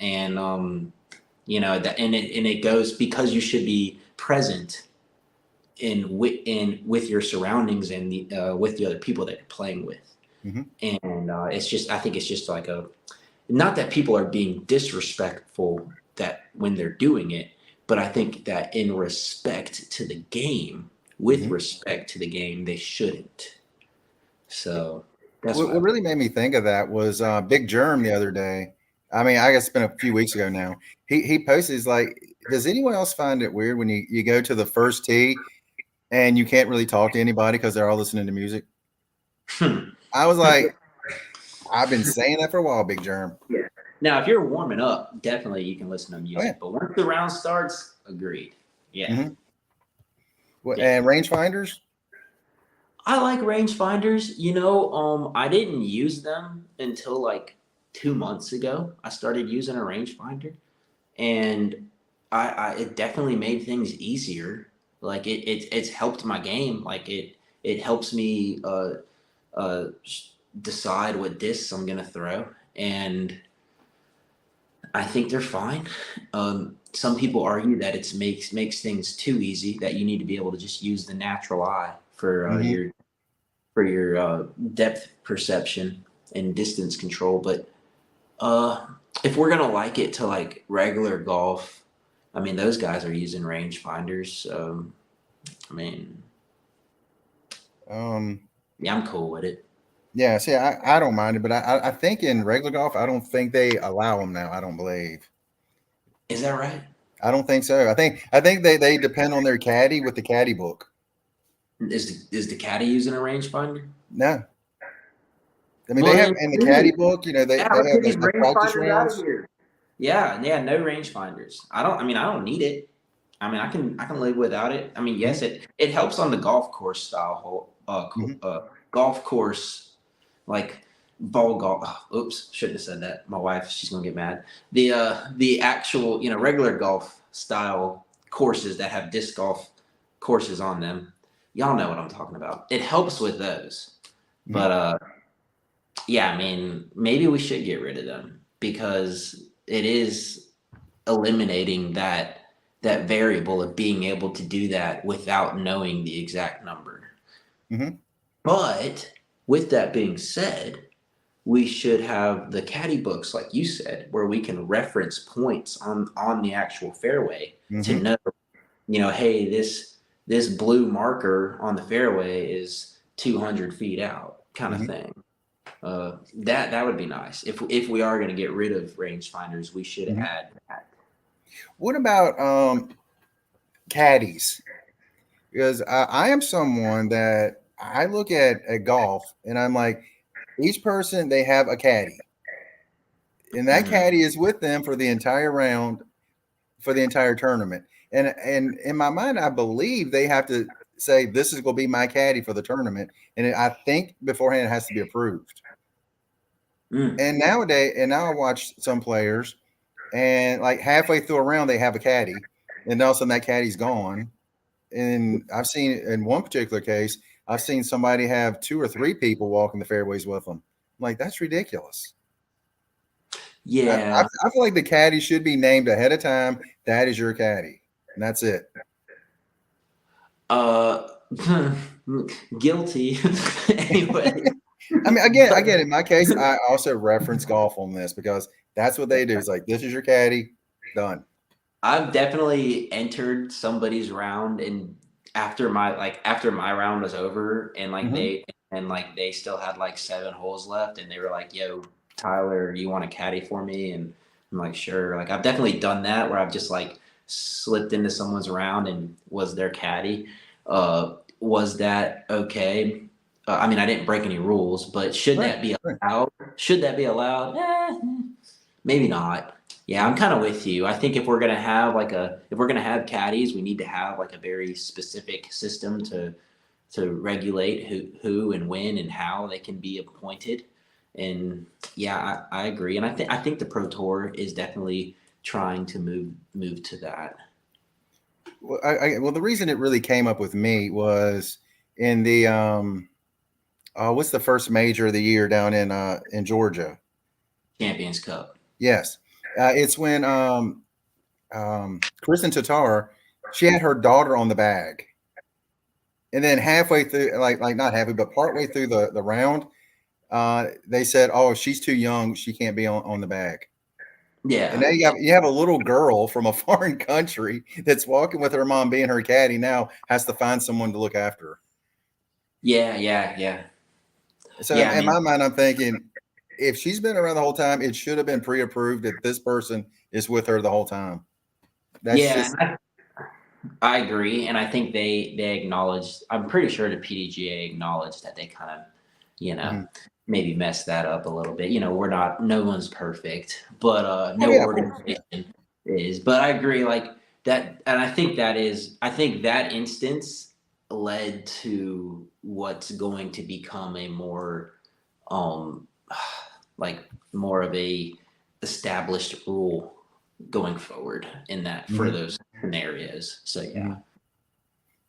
and that and it goes because you should be present in with your surroundings and with the other people that you're playing with. Hmm. And it's just I think it's just like a not that people are being disrespectful that when they're doing it, but I think that in respect to the game, with Hmm. respect to the game, they shouldn't. So that's What what really made me think of that was Big Germ the other day. I mean, I guess it's been a few weeks ago now. He posted, he's like, does anyone else find it weird when you go to the first tee and you can't really talk to anybody because they're all listening to music? I was like, I've been saying that for a while, Big Germ. Yeah. Now, if you're warming up, definitely you can listen to Oh yeah. music. But once the round starts, agreed. Yeah. Mm-hmm. Well, Yeah. and rangefinders? I like rangefinders. I didn't use them until like 2 months ago. I started using a rangefinder, and it definitely made things easier. Like it's helped my game. Like it helps me uh, decide what discs I'm gonna throw, and I think they're fine. Some people argue that it makes things too easy. That you need to be able to just use the natural eye for Mm-hmm. your depth perception and distance control. But uh, if we're gonna like it to like regular golf, I mean those guys are using rangefinders. I mean, Um, yeah, I'm cool with it. yeah, see, I don't mind it, but I think in regular golf, I don't think they allow them now. I don't believe. Is that right? I don't think so. I think they depend on their caddy with the caddy book. Is the caddy using a rangefinder? No, I mean they Well have then, in the caddy dude, book. yeah, They let's have get these the practice rangefinders out of rounds. here. Yeah, yeah, no rangefinders. I don't need it. I mean, I can live without it. I mean, Hmm. yes, it helps on the golf course style Hmm. golf course like ball golf. Oh, oops, shouldn't have said that. My wife, she's gonna get mad. The actual regular golf style courses that have disc golf courses on them. Y'all know what I'm talking about. It helps with those, Hmm. but yeah, I mean, maybe we should get rid of them because it is eliminating that variable of being able to do that without knowing the exact number. Hmm. But with that being said, we should have the caddy books, like you said, where we can reference points on the actual fairway to Hmm. know, hey, this blue marker on the fairway is 200 feet out, kind of Hmm. thing. That would be nice. If we are going to get rid of rangefinders, we should Hmm. add that. What about caddies? Because I am someone that I look at golf and I'm like, each person they have a caddy, and that Mhm. caddy is with them for the entire round, for the entire tournament. And in my mind, I believe they have to say this is going to be my caddy for the tournament, and I think beforehand it has to be approved. Mm. And nowadays, and now I watch some players, and like halfway through a round they have a caddy, and all of a sudden that caddy's gone. And I've seen in one particular case, I've seen somebody have two or three people walking the fairways with them. I'm like, that's ridiculous. Yeah. I feel like the caddy should be named ahead of time. That is your caddy, and that's it. Uh, guilty. Anyway, I mean, again, but in my case, I also reference golf on this because that's what they do. It's like this is your caddy, done. I've definitely entered somebody's round, and after my round was over, and Hmm. they still had like 7 holes left, and they were like, "Yo, Tyler, you want a caddy for me?" And I'm like, "Sure." Like I've definitely done that where I've just like slipped into someone's round and was their caddy. Was that okay? I mean, I didn't break any rules, but should Right, that be right. allowed? Should that be allowed? Maybe not. Yeah, I'm kind of with you. I think if we're gonna have caddies, we need to have like a very specific system to regulate who and when and how they can be appointed. And yeah, I agree. And I think the Pro Tour is definitely trying to move to that. Well, well, the reason it really came up with me was in the what's the first major of the year down in Georgia? Champions Cup. Yes, it's when Kristen Tatar, she had her daughter on the bag, and then halfway through, like not halfway, but partway through the round, they said, "Oh, she's too young; she can't be on the bag." And Yeah, now you have a little girl from a foreign country that's walking with her mom, being her caddy. Now has to find someone to look after her. yeah, yeah, yeah, So yeah. I in mean, my mind, I'm thinking, if she's been around the whole time, it should have been pre-approved that this person is with her the whole time. That's Yeah, just I agree, and I think they acknowledged. I'm pretty sure the PDGA acknowledged that they kind of, you know, mhm. maybe messed that up a little bit. We're not. No one's perfect, but Oh no yeah, of course. Yeah. organization is. But I agree, like that, and I think that is. I think that instance led to what's going to become a more, um, like more of a established rule going forward in that for Hmm. those scenarios. So yeah.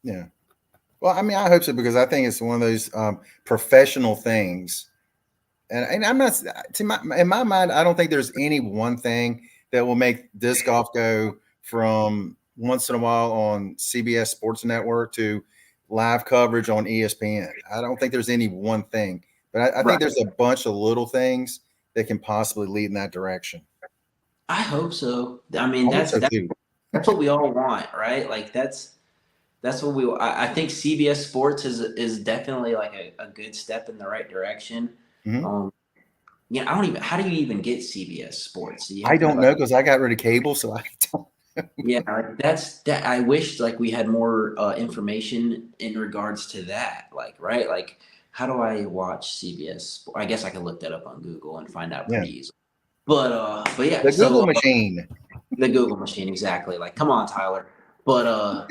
Yeah. Well, I mean, I hope so because I think it's one of those professional things, and I'm not in my mind. I don't think there's any one thing that will make disc golf go from once in a while on CBS Sports Network to live coverage on ESPN. I don't think there's any one thing, but I think Right. there's a bunch of little things that can possibly lead in that direction. I hope so. I I mean, hope that's so that's too. that's what we all want, right? Like that's what we. I think CBS Sports is definitely like a good step in the right direction. Hmm. Um, yeah, I don't even. How do you even get CBS Sports? Do you I have to have don't a? know because I got rid of cable, so I don't. Yeah, like that's that. I wish like we had more information in regards to that. Like, right? Like, how do I watch CBS? I guess I could look that up on Google and find out Yeah, pretty easily. But yeah. the Google So machine. the Google machine, exactly. Like, come on, Tyler. But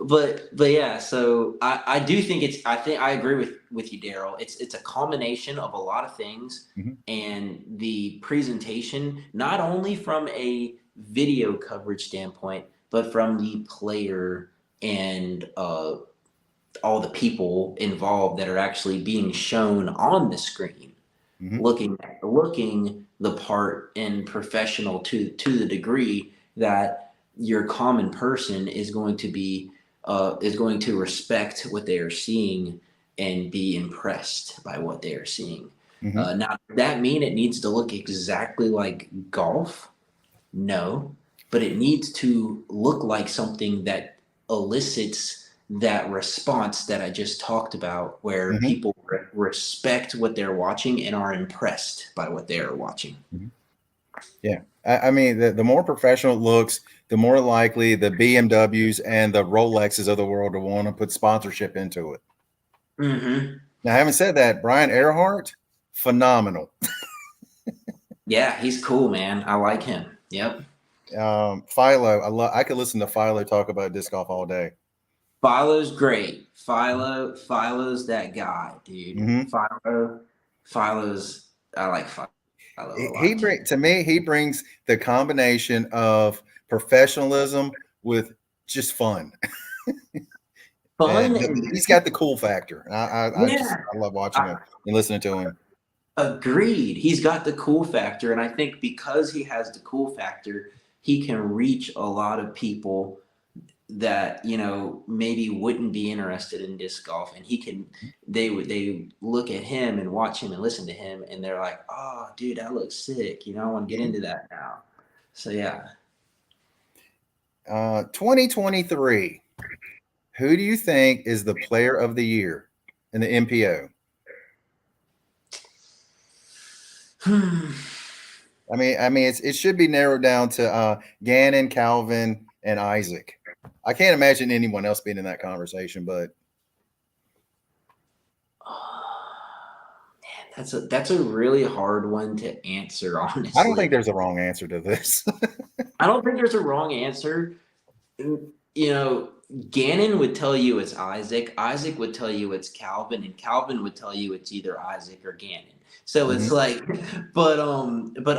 but but yeah. So I do think it's. I think I agree with you, Daryl. It's a combination of a lot of things, Hmm. and the presentation, not only from a video coverage standpoint, but from the player and all the people involved that are actually being shown on the screen Hmm. looking the part and professional to the degree that your common person is going to respect what they are seeing and be impressed by what they are seeing. Hmm. Now, does that mean it needs to look exactly like golf? No, but it needs to look like something that elicits that response that I just talked about, where Hmm. people respect what they're watching and are impressed by what they are watching. Hmm. Yeah. I mean, the more professional it looks, the more likely the BMWs and the Rolexes of the world will want to put sponsorship into it. Hmm. Now, having said that, Brian Earhart, phenomenal. Yeah, he's cool, man. I like him. Yep. Philo, I could listen to Philo talk about disc golf all day. Philo's great. Philo's that guy, dude. Hmm. Philo's. I like Philo a He lot too. bring to me, he brings the combination of professionalism with just fun. Fun And and he's got the cool factor. yeah. I love watching him and listening to him. Agreed. He's got the cool factor, and I think because he has the cool factor, he can reach a lot of people that maybe wouldn't be interested in disc golf, and they look at him and watch him and listen to him, and they're like, "Oh, dude, that looks sick. I want to get into that now." So yeah. 2023. Who do you think is the player of the year in the MPO? It should be narrowed down to Gannon, Calvin, and Isaac. I can't imagine anyone else being in that conversation, but That's a really hard one to answer, I don't think honestly. there's a wrong answer to this. I don't think there's a wrong answer. you know, Gannon would tell you it's Isaac. Isaac would tell you it's Calvin, and Calvin would tell you it's either Isaac or Gannon. So it's Hmm. like, but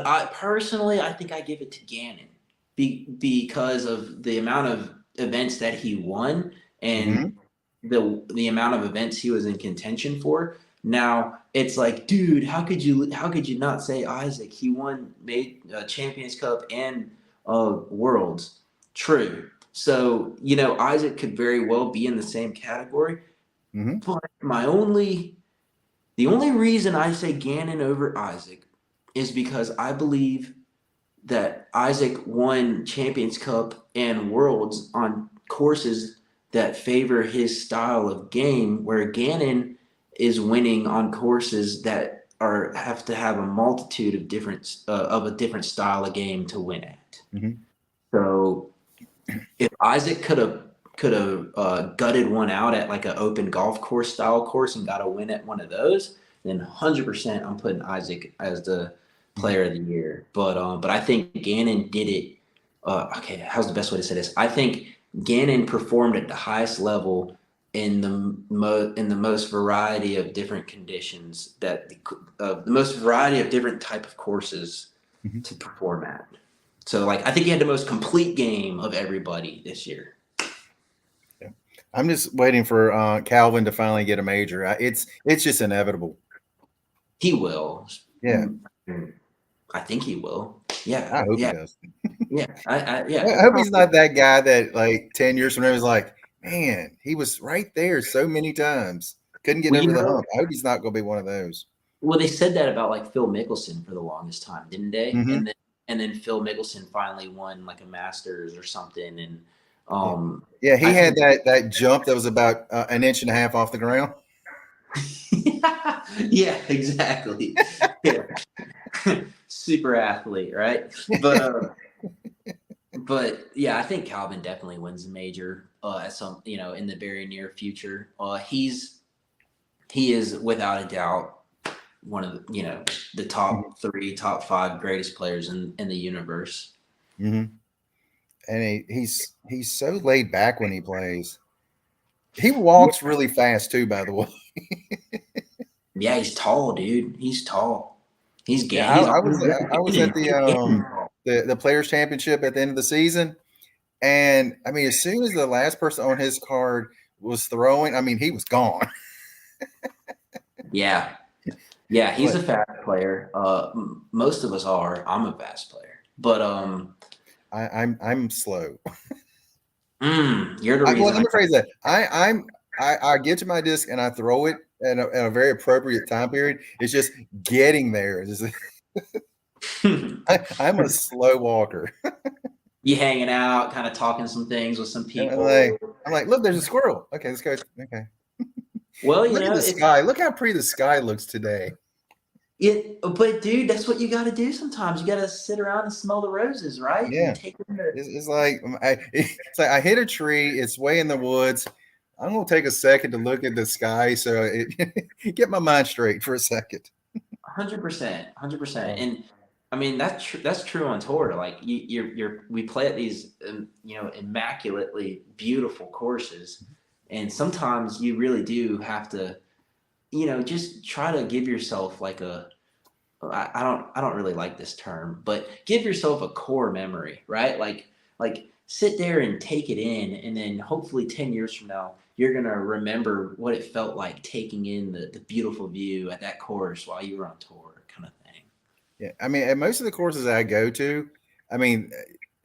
I personally, I think I give it to Gannon because of the amount of events that he won and Hmm. the amount of events he was in contention for. Now it's like, dude, how could you not say Isaac? He won made Champions Cup and Worlds. True. So Isaac could very well be in the same category. Hmm. But the only reason I say Gannon over Isaac is because I believe that Isaac won Champions Cup and Worlds on courses that favor his style of game, where Gannon is winning on courses that are have to have a multitude of different of a different style of game to win at. Mhm. So if Isaac could have gutted one out at like an open golf course style course and got a win at one of those, then 100% I'm putting Isaac as the Mhm. player of the year. But I think Gannon did it. Okay, how's the best way to say this? I think Gannon performed at the highest level in the most variety of different conditions the most variety of different type of courses Mhm. to perform at. So like I think he had the most complete game of everybody this year. Yeah. I'm just waiting for Calvin to finally get a major. It's just inevitable. He will. Yeah, I think he will. Yeah, I hope he yeah, does. yeah. Yeah. I He'll hope he's probably. not that guy that like 10 years from now is like, man, he was right there so many times, couldn't get Well, over the hump. I hope he's not going to be one of those. well, they said that about like Phil Mickelson for the longest time, didn't they? Hmm. And then Phil Mickelson finally won like a Masters or something, and Yeah, um, yeah, he I had think. that jump that was about an inch and a half off the ground. Yeah, exactly. Yeah, super athlete, right? But yeah, I think Calvin definitely wins the major at some in the very near future. He is without a doubt one of the top three, top five greatest players in the universe. Hmm. And he's so laid back when he plays. He walks really fast too, by the way. Yeah, he's tall, dude. He's tall. He's Yeah, game. He's always I was at he's game. the Players Championship at the end of the season, and I mean, as soon as the last person on his card was throwing, I mean, he was gone. Yeah, yeah. He's But a fast player. Most of us are. I'm a fast player, but I'm slow. you're the Well, reason let I. me phrase that. I get to my disc and I throw it in a very appropriate time period. It's just getting there. I'm a slow walker. You hanging out, kind of talking some things with some And people. I'm like, look, there's a squirrel. Okay, let's go. Okay. Well, Look at the it's sky. Look how pretty the sky looks today. but dude, that's what you got to do sometimes. You got to sit around and smell the roses, right? And Yeah. take in the. It's like it's like I hit a tree. It's way in the woods. I'm gonna take a second to look at the sky, so get my mind straight for a second. 100%, 100%. Uh, And I mean that's true on tour. Like we play at these immaculately beautiful courses, and sometimes you really do have to just try to give yourself like I don't really like this term, but give yourself a core memory, right? Like sit there and take it in, and then hopefully 10 years from now, you're gonna remember what it felt like taking in the beautiful view at that course while you were on tour, kind of thing. yeah, I mean, at most of the courses I go to, I mean,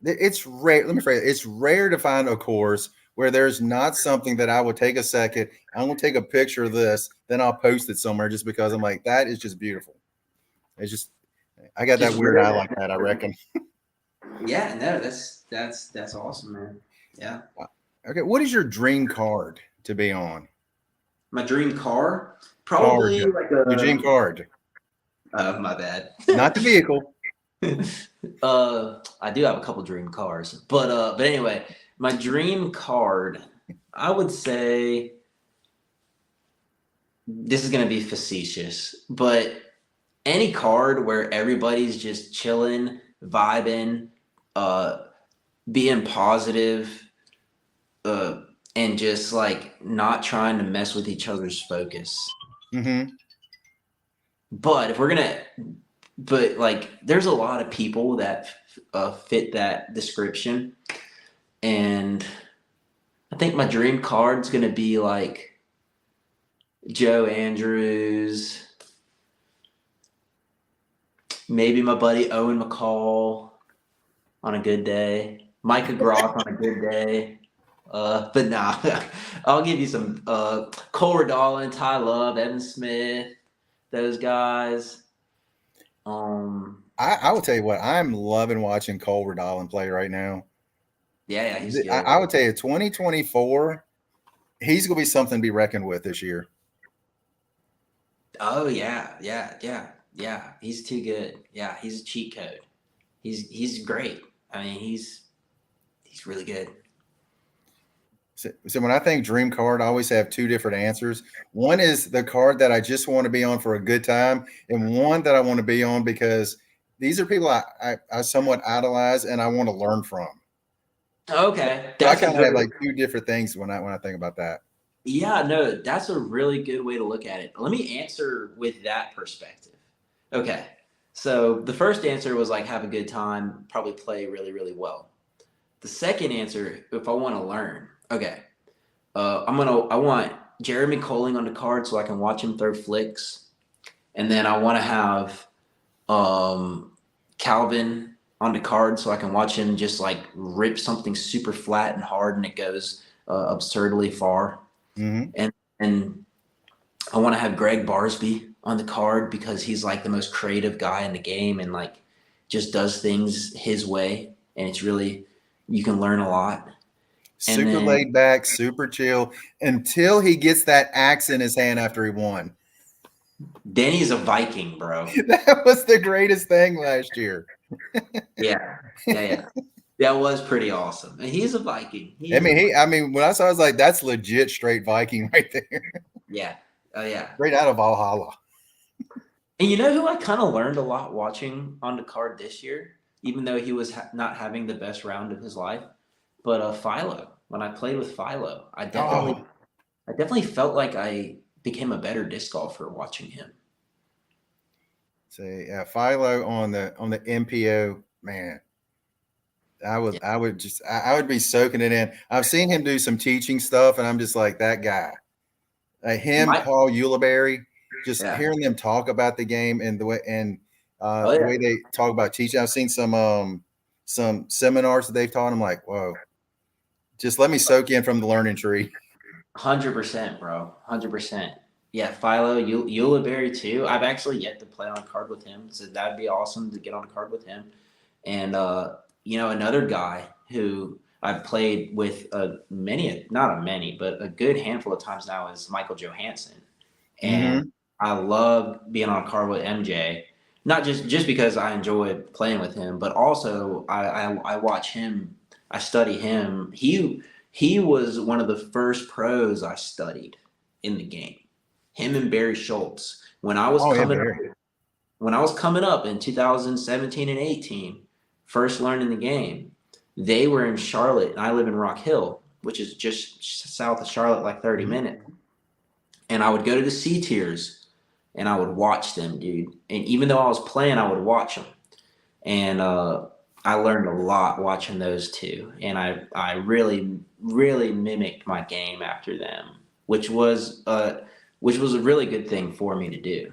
it's rare. Let me phrase it. It's rare to find a course where there's not something that I would take a second. I'm gonna take a picture of this, then I'll post it somewhere just because I'm like, that is just beautiful. It's just I got that Just weird eye rare. like that, I reckon. Yeah, no, that's awesome, man. Yeah. Okay, what is your dream card to be on? My dream car, Card. probably like Eugene a. Card. My bad. Not the vehicle. I do have a couple dream cars, but anyway, my dream card, I would say this is gonna be facetious, but any card where everybody's just chilling, vibing, uh, being positive, uh, and just like not trying to mess with each other's focus. Mm-hmm. But if we're gonna, but like, there's a lot of people that fit that description, and I think my dream card's gonna be like Joe Andrews, maybe my buddy Owen McCall on a good day, Micah Groff on a good day. But nah, I'll give you some Cole Redolin, Ty Love, Evan Smith, those guys. Um, I will tell you what, I'm loving watching Cole Redolin play right now. yeah, he's good. I would tell you, 2024, he's going to be something to be reckoned with this year. Oh yeah. He's too good. Yeah, he's a cheat code. He's great. I mean, he's really good. So when I think dream card, I always have two different answers. One is the card that I just want to be on for a good time, and one that I want to be on because these are people I somewhat idolize and I want to learn from. Okay, So I that's a kind of have very like two different things when I think about that. yeah, no, that's a really good way to look at it. Let me answer with that perspective. Okay. So the first answer was like have a good time, probably play really, really well. The second answer, if I want to learn, okay, I want Jeremy Colling on the card so I can watch him throw flicks, and then I want to have um, Calvin on the card so I can watch him just like rip something super flat and hard and it goes absurdly far, Mm-hmm. and I want to have Greg Barsby on the card because he's like the most creative guy in the game and like just does things his way, and it's really you can learn a lot. And Super then laid back, super chill until he gets that axe in his hand after he won. Denny's a Viking, bro. That was the greatest thing last year. Yeah, yeah. That was pretty awesome. And he's a Viking. He I is a mean, Viking. when I saw, it, I was like, that's legit straight Viking right there, Yeah. Oh yeah. straight out of Valhalla. And you know who I kind of learned a lot watching on the card this year, even though he was not having the best round of his life. But Philo, when I played with Philo, Oh, I definitely felt like I became a better disc golfer watching him. see, yeah, Philo on the MPO, man. Yeah. I would be soaking it in. I've seen him do some teaching stuff, and I'm just like that guy. Him, My, Paul Ulibarri, just yeah. hearing them talk about the game and Oh the yeah. way they talk about teaching. I've seen some seminars that they've taught. I'm like, whoa, just let me soak in from the learning tree. 100%, bro. 100%. Yeah, Philo, Ulibarri too. I've actually yet to play on a card with him, so that'd be awesome to get on a card with him. And another guy who I've played with not a many, but a good handful of times now is Michael Johansson. And Mm-hmm. I love being on a card with MJ, not just because I enjoy playing with him, but also I watch him, I study him. He was one of the first pros I studied in the game. Him and Barry Schultz. Oh yeah, Barry. When I was coming up in 2017 and 18, first learning the game, they were in Charlotte and I live in Rock Hill, which is just south of Charlotte, like 30 Mm-hmm. minutes. And I would go to the C tiers and I would watch them, dude. And even though I was playing, I would watch them. And I learned a lot watching those two. And I really, really mimicked my game after them, which was a really good thing for me to do.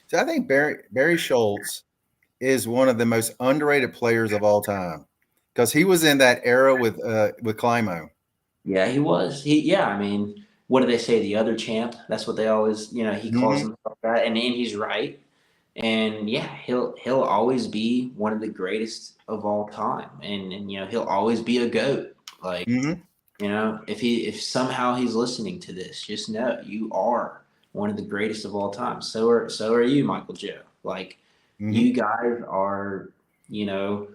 So I think Barry Schultz is one of the most underrated players of all time because he was in that era with Climo. Yeah, he was. Yeah, I mean, what do they say? The other champ. That's what they always, he calls Mm-hmm. himself that, and he's right. And yeah, he'll always be one of the greatest of all time, and he'll always be a goat. Like Mm-hmm. if somehow he's listening to this, just know you are one of the greatest of all time. So are you, Michael Joe. Like Mm-hmm. you guys are, you know,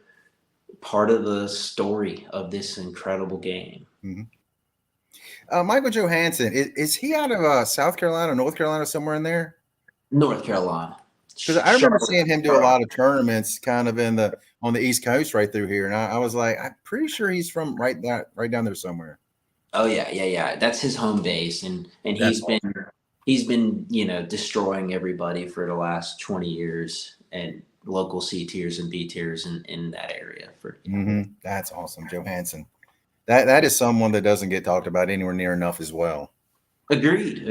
part of the story of this incredible game. Mm-hmm. Michael Johansson is he out of South Carolina, North Carolina, somewhere in there? North Carolina. Because I remember Charlotte. seeing him do a lot of tournaments, kind of in the on the East Coast, right through here, and I was like, I'm pretty sure he's from right down there somewhere. Oh yeah. That's his home base, and That's he's been destroying everybody for the last 20 years, and local C tiers and B tiers in that area for. That's awesome, Johansson. That is someone that doesn't get talked about anywhere near enough as well. Agreed.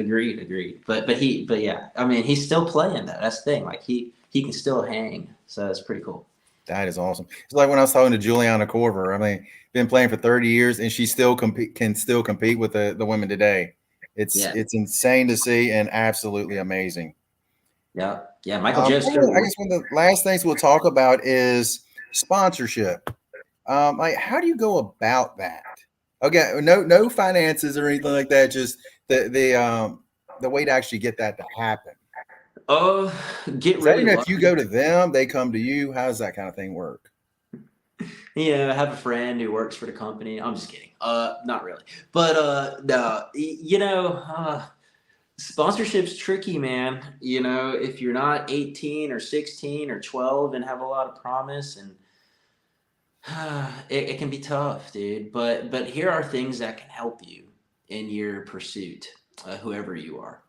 But yeah, I mean, he's still playing though. That's the thing. Like he can still hang, so that's pretty cool. That is awesome. It's like when I was talking to Juliana Korver. I mean, been playing for 30 years, and she still can still compete with the women today. Yeah, It's insane to see and absolutely amazing. yeah. Michael Joe's still. I guess one of the last things we'll talk about is sponsorship. Like, how do you go about that? Okay, no finances or anything like that. Just the way to actually get that to happen. Oh, get Is that really even if you lucky. go to them, they come to you? How does that kind of thing work? I have a friend who works for the company. I'm just kidding. Not really. But no, sponsorship's tricky, man. If you're not 18 or 16 or 12 and have a lot of promise, and it can be tough, dude. But here are things that can help you in your pursuit, whoever you are.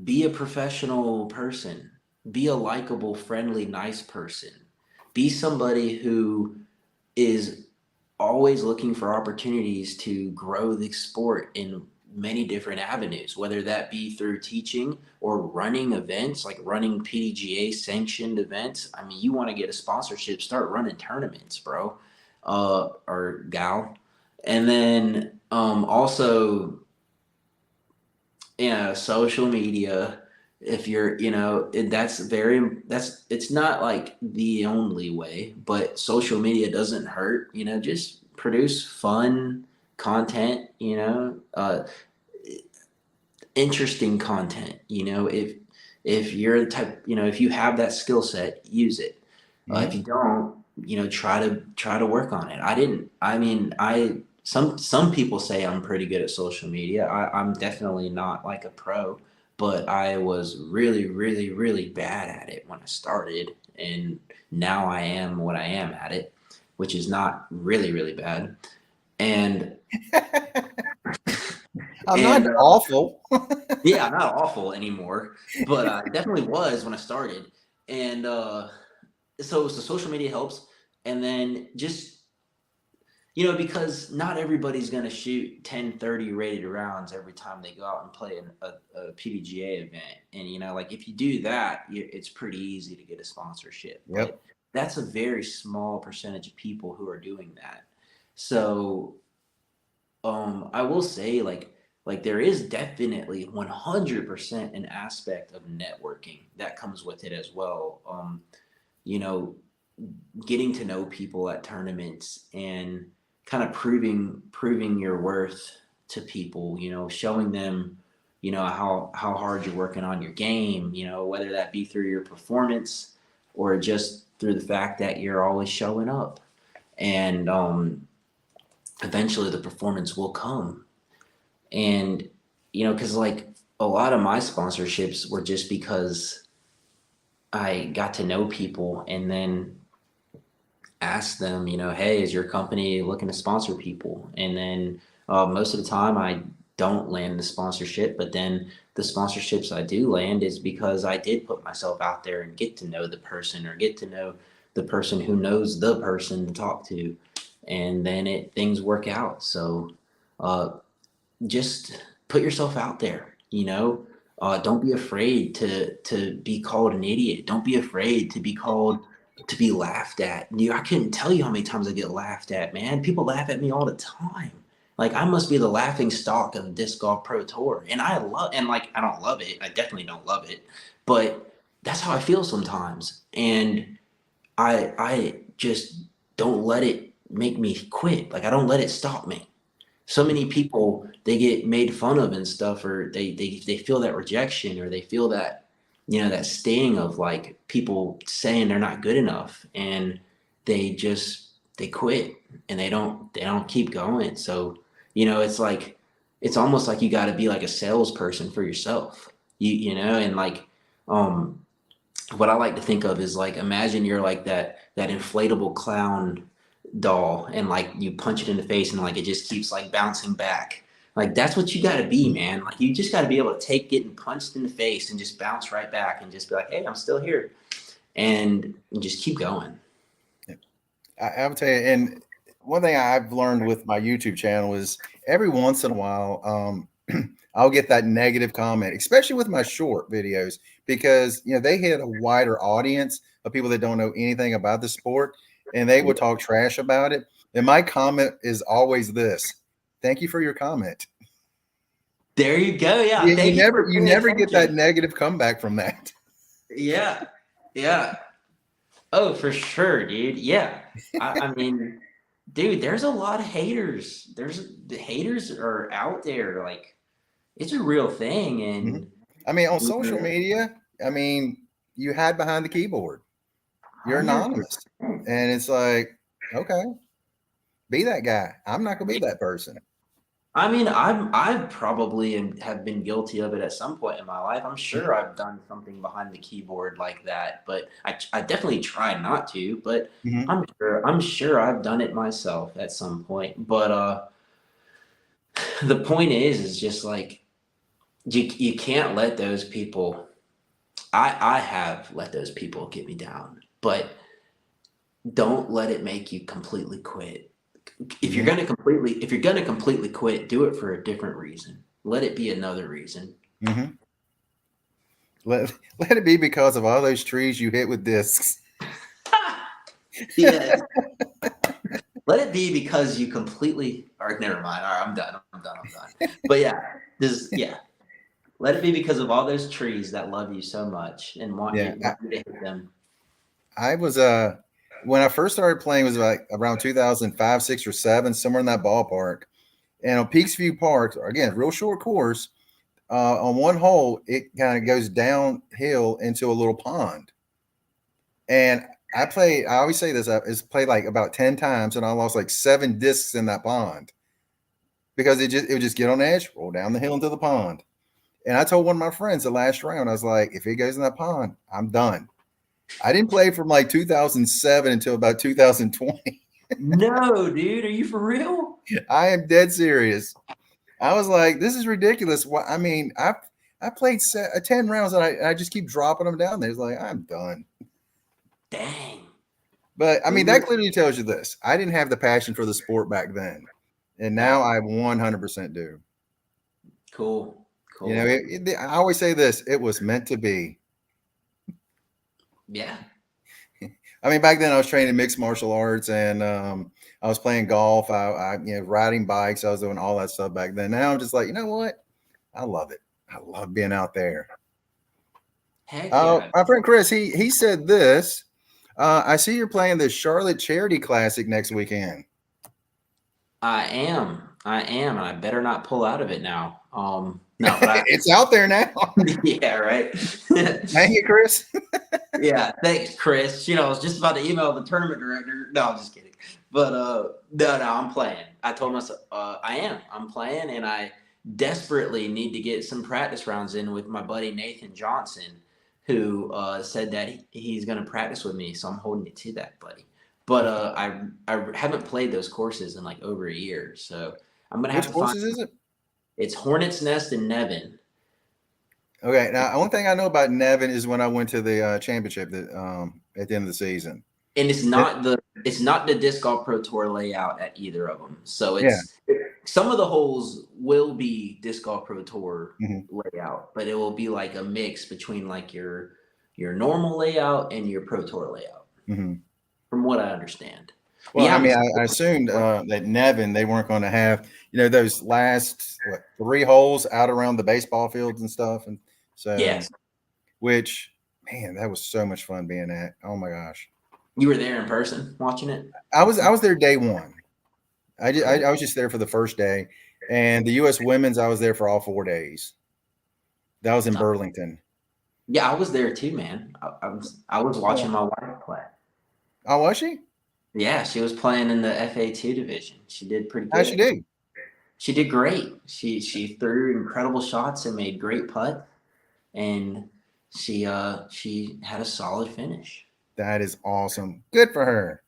Be a professional person. Be a likable, friendly, nice person. Be somebody who is always looking for opportunities to grow the sport in many different avenues, whether that be through teaching or running events, like running PDGA sanctioned events. I mean, you want to get a sponsorship, start running tournaments, bro, or gal. And then also, social media. If you're, that's it's not like the only way, but social media doesn't hurt. Just produce fun content. Interesting content. If you're the type, if you have that skill set, use it. If Mhm. you don't, try to work on it. I didn't. I mean, some people say I'm pretty good at social media. I'm definitely not like a pro, but I was really, really, really bad at it when I started, and now I am what I am at it, which is not really, really bad. And I'm not and awful. Yeah, not awful anymore, but it definitely was when I started. And so social media helps, and then just because not everybody's going to shoot 10, 30 rated rounds every time they go out and play a PDGA event. And like if you do that, it's pretty easy to get a sponsorship, Yep. but that's a very small percentage of people who are doing that. So I will say, like there is definitely 100% an aspect of networking that comes with it as well. You know, getting to know people at tournaments and kind of proving your worth to people. Showing them, how hard you're working on your game. Whether that be through your performance or just through the fact that you're always showing up. And eventually the performance will come. And because like a lot of my sponsorships were just because I got to know people and then asked them, hey, is your company looking to sponsor people? And then most of the time I don't land the sponsorship, but then the sponsorships I do land is because I did put myself out there and get to know the person, or get to know the person who knows the person to talk to, and then things work out. So uh, just put yourself out there. Don't be afraid to be called an idiot. Don't be afraid to be called, to be laughed at. I couldn't tell you how many times I get laughed at, man. People laugh at me all the time. Like I must be the laughing stock of the disc golf pro tour. And I don't love it. I definitely don't love it, but that's how I feel sometimes. And I just don't let it make me quit. Like I don't let it stop me. So many people, they get made fun of and stuff, or they feel that rejection, or they feel that that sting of like people saying they're not good enough, and they quit, and they don't keep going. So it's like, it's almost like you got to be like a salesperson for yourself. And like um what I like to think of is like, imagine you're like that inflatable clown doll, and like you punch it in the face and like it just keeps like bouncing back. Like that's what you got to be, man. Like you just got to be able to take getting punched in the face and just bounce right back and just be like, hey, I'm still here, and just keep going. I would tell you, and one thing I've learned with my YouTube channel is every once in a while, I'll get that negative comment, especially with my short videos, because they hit a wider audience of people that don't know anything about the sport, and they would talk trash about it. And my comment is always this: "Thank you for your comment." There you go. Yeah, You thank you never for you paying never get that attention. negative comeback from that. Yeah, yeah. Oh, for sure, dude. Yeah. I mean, dude, there's a lot of haters. The haters are out there. Like, it's a real thing. Mhm. And I mean, on social we're- media, I mean, you hide behind the keyboard. You're 100%. anonymous. And it's like, okay, be that guy. I'm not gonna be that person. I mean, I've probably have been guilty of it at some point in my life. I'm sure I've done something behind the keyboard like that, but I definitely try not to. But Mm-hmm. I'm sure I've done it myself at some point. But the point is just like you can't let those people. I have let those people get me down, but don't let it make you completely quit. Mm-hmm. If you're gonna completely quit, do it for a different reason. Let it be another reason. Mm-hmm. Let it be because of all those trees you hit with discs. Yeah. Let it be because you completely or never mind. All right, I'm done. I'm done. But yeah, yeah. Let it be because of all those trees that love you so much and Yeah. want you to hit them. I was when I first started playing it was like around 2005, 6 or 7, somewhere in that ballpark. And on Peaksview Park, again, real short course, on one hole, it kind of goes downhill into a little pond. And I always say this, it's played like about 10 times, and I lost like 7 discs in that pond because it would just get on the edge, roll down the hill into the pond. And I told one of my friends the last round, I was like, if it goes in that pond, I'm done. I didn't play from like 2007 until about 2020. No, dude, are you for real? I am dead serious. I was like, this is ridiculous. What I mean, I played 10 rounds and I just keep dropping them down there. It's like, I'm done. Dang. But I mean, that Dude. clearly tells you this. I didn't have the passion for the sport back then. And now Yep. I 100% do. Cool. You know, Cool. I always say this, it was meant to be. Yeah. I mean, back then I was training mixed martial arts and I was playing golf. Riding bikes. I was doing all that stuff back then. Now I'm just like, you know what? I love it. I love being out there. Heck yeah. My friend Chris, he said this. I see you're playing the Charlotte Charity Classic next weekend. I am. I am, and I better not pull out of it now. No, but It's out there now. yeah, right. Thank you, Chris. Yeah, thanks, Chris. I was just about to email the tournament director. No, I'm just kidding. But no, I'm playing. I told myself I am. I'm playing, and I desperately need to get some practice rounds in with my buddy Nathan Johnson, who said that he's going to practice with me. So I'm holding it to that, buddy. But I haven't played those courses in like over a year, so I'm gonna have Which to find. courses is it? It's Hornets Nest and Nevin. Okay, now the only thing I know about Nevin is when I went to the championship at the end of the season. And It, it's not the disc golf pro tour layout at either of them. So yeah. some of the holes will be disc golf pro tour Mm-hmm. layout, but it will be like a mix between like your normal layout and your pro tour layout, Mm-hmm. from what I understand. But Well, yeah, I I'm mean, I assumed that Nevin they weren't going to have those last 3 holes out around the baseball fields and stuff, and so yes. which man, that was so much fun being at. Oh my gosh, You were there in person watching it? I was there day one. Cool. I was just there for the first day, and the U.S. Women's I was there for all 4 days. That was in Burlington. Yeah, I was there too, man. I was watching my wife play. Oh, was she? Yeah, she was playing in the FA2 division. She did pretty How'd she good. do? She did great. She threw incredible shots and made great putts, and she had a solid finish. That is awesome. Good for her.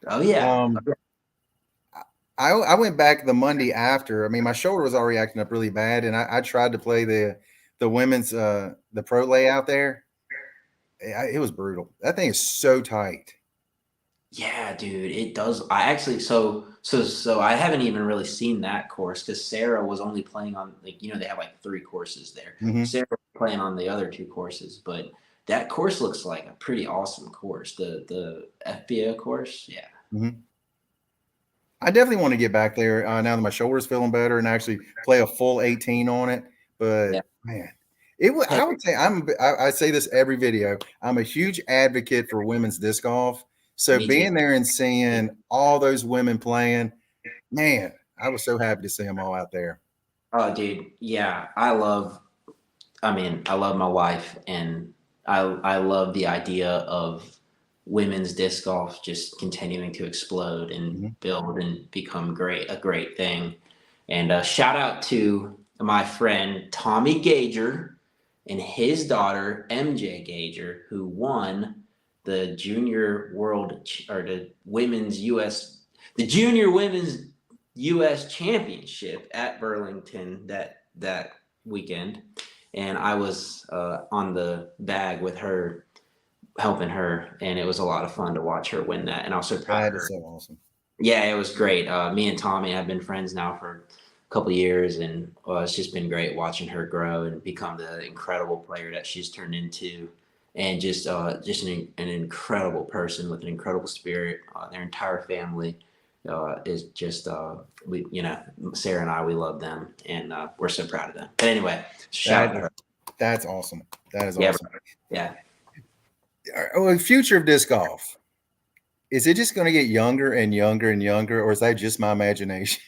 Oh yeah. Um, I went back the Monday after. I mean, my shoulder was already acting up really bad, and I tried to play the women's the pro layout there. It was brutal. That thing is so tight. Yeah, dude, it does. I actually so I haven't even really seen that course because Sarah was only playing on like they have like 3 courses there. Mm-hmm. Sarah was playing on the other 2 courses, but that course looks like a pretty awesome course. The FBO course, yeah. Mm-hmm. I definitely want to get back there now that my shoulder's feeling better and actually play a full 18 on it. But Yeah. man, it would. Heck, I would say I say this every video. I'm a huge advocate for women's disc golf. So me too. being there and seeing all those women playing, man, I was so happy to see them all out there. Oh, dude, yeah, I love my wife, and I love the idea of women's disc golf just continuing to explode and Mhm. build and become a great thing. And shout out to my friend Tommy Gager and his daughter MJ Gager, who won the junior world or the junior women's U.S. championship at Burlington that weekend. And I was on the bag with her, helping her, and it was a lot of fun to watch her win that. And I was so proud of That is her. so awesome. Yeah, it was great. Me and Tommy have been friends now for a couple of years, and it's just been great watching her grow and become the incredible player that she's turned into, and just an incredible person with an incredible spirit. Their entire family is just Sarah and I, we love them, and we're so proud of them. But anyway, shout That out to her. that's awesome. That is Yeah, awesome. yeah. Oh, the future of disc golf. Is it just going to get younger and younger and younger, or is that just my imagination?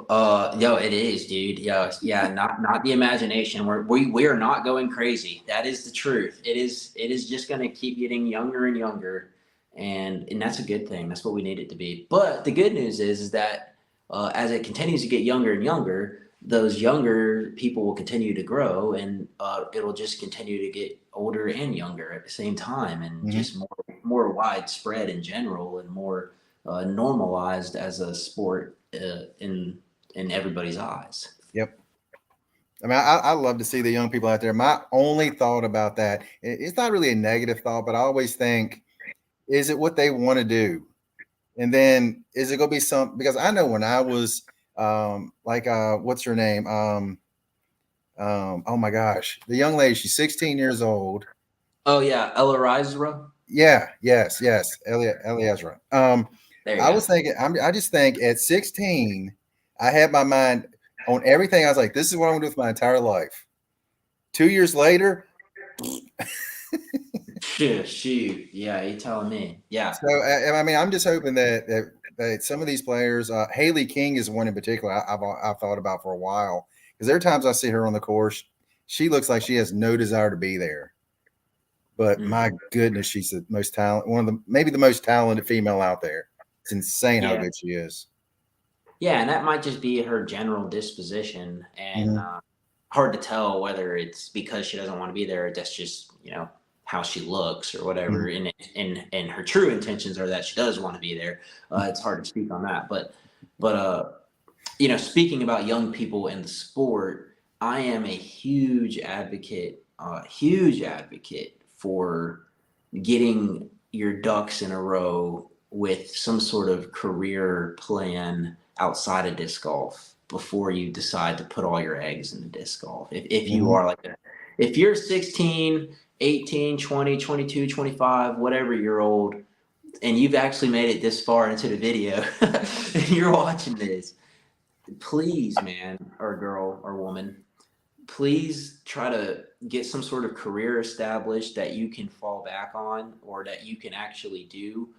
Yo, it is, dude. Yeah, not the imagination. We are not going crazy. That is the truth. It is just gonna keep getting younger and younger, and that's a good thing. That's what we need it to be. But the good news is that as it continues to get younger and younger, those younger people will continue to grow, and it'll just continue to get older and younger at the same time, and Mhm. just more widespread in general, and more normalized as a sport in everybody's eyes. Yep. I mean, I love to see the young people out there. My only thought about that, it's not really a negative thought, but I always think, is it what they want to do? And then is it going to be because I know when I was what's her name? Oh my gosh, the young lady, she's 16 years old. Oh yeah, Ella Risera. Yeah, yes, Eliezra. There you I go. was thinking, I just think at 16, I had my mind on everything. I was like, this is what I'm going to do with my entire life. 2 years later, Shoot. Yeah, you telling me? Yeah. so I mean, I'm just hoping that some of these players, Haley King is one in particular. I've thought about for a while because there are times I see her on the course, she looks like she has no desire to be there. But my Mhm. goodness, she's the most talented, maybe the most talented female out there. It's insane how Yeah. good she is. Yeah, and that might just be her general disposition, and Hmm. hard to tell whether it's because she doesn't want to be there, or that's just how she looks or whatever. Hmm. And her true intentions are that she does want to be there. It's hard to speak on that, but speaking about young people in the sport, I am a huge advocate for getting your ducks in a row with some sort of career plan outside of disc golf before you decide to put all your eggs into disc golf. If you Hmm. are if you're 16, 18, 20, 22, 25, whatever year old, and you've actually made it this far into the video and you're watching this, please, man, or girl or woman, please try to get some sort of career established that you can fall back on or that you can actually do.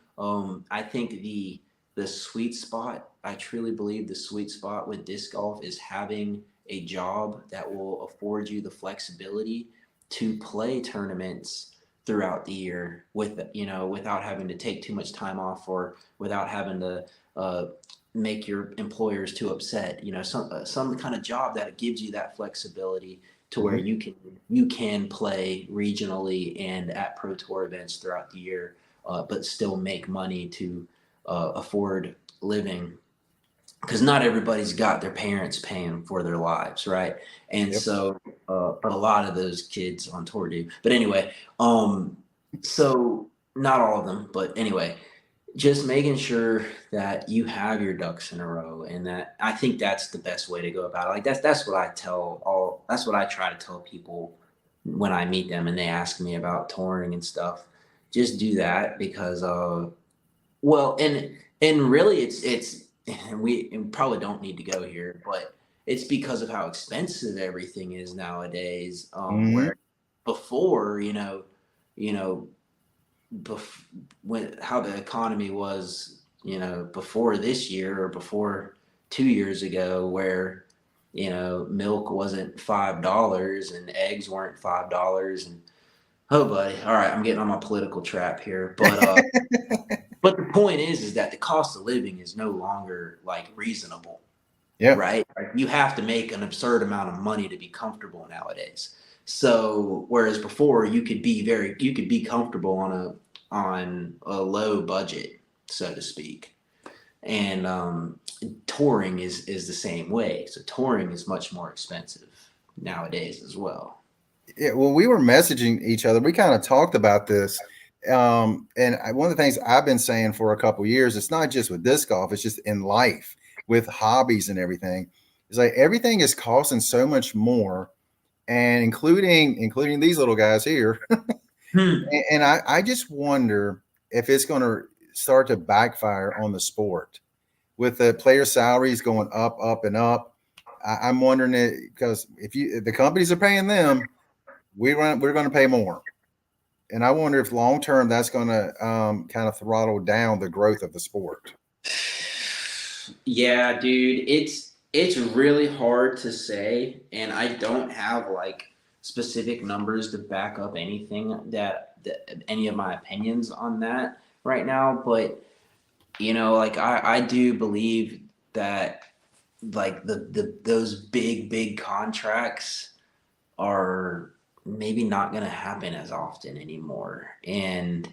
I think the sweet spot, I truly believe the sweet spot with disc golf is having a job that will afford you the flexibility to play tournaments throughout the year without having to take too much time off, or without having to make your employers too upset. Some kind of job that gives you that flexibility to where Hmm. you can play regionally and at pro tour events throughout the year, but still make money to afford living, because not everybody's got their parents paying for their lives, right? And Yep. so but a lot of those kids on tour do. But anyway, so not all of them, but anyway, just making sure that you have your ducks in a row, and that, I think that's the best way to go about it. Like that's what I try to tell people when I meet them and they ask me about touring and stuff. Just do that, because well, and really it's and we probably don't need to go here, but it's because of how expensive everything is nowadays. Hmm. Where before, you know when how the economy was, before this year or before 2 years ago, where milk wasn't $5 and eggs weren't $5, and Oh, buddy. All right, I'm getting on my political trap here, but the point is that the cost of living is no longer like reasonable, Yeah. right? Like you have to make an absurd amount of money to be comfortable nowadays. So whereas before you could be comfortable on a low budget, so to speak. And touring is the same way. So touring is much more expensive nowadays as well. Yeah, well, we were messaging each other. We kind of talked about this. One of the things I've been saying for a couple of years, it's not just with disc golf, it's just in life with hobbies and everything. It's like everything is costing so much more, and including these little guys here. Hmm. And I just wonder if it's going to start to backfire on the sport with the player salaries going up, up, and up. I'm wondering it because if the companies are paying them, we're going to pay more. And I wonder if long term that's going to kind of throttle down the growth of the sport. Yeah, dude, it's really hard to say, and I don't have like specific numbers to back up anything that any of my opinions on that right now. But like I do believe that like the those big contracts are maybe not going to happen as often anymore. And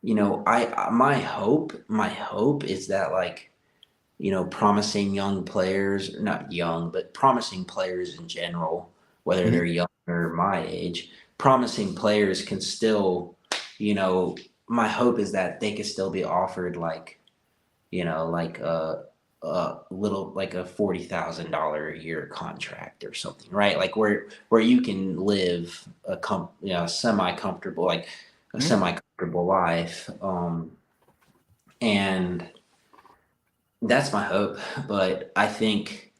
my hope is that like promising young players, not young, but promising players in general, whether they're Mhm. young or my age, promising players can still, you know, my hope is that they could still be offered like a little like a $40,000 a year contract or something, right? Like where you can live semi comfortable, like a Mhm. semi comfortable life, and that's my hope. But I think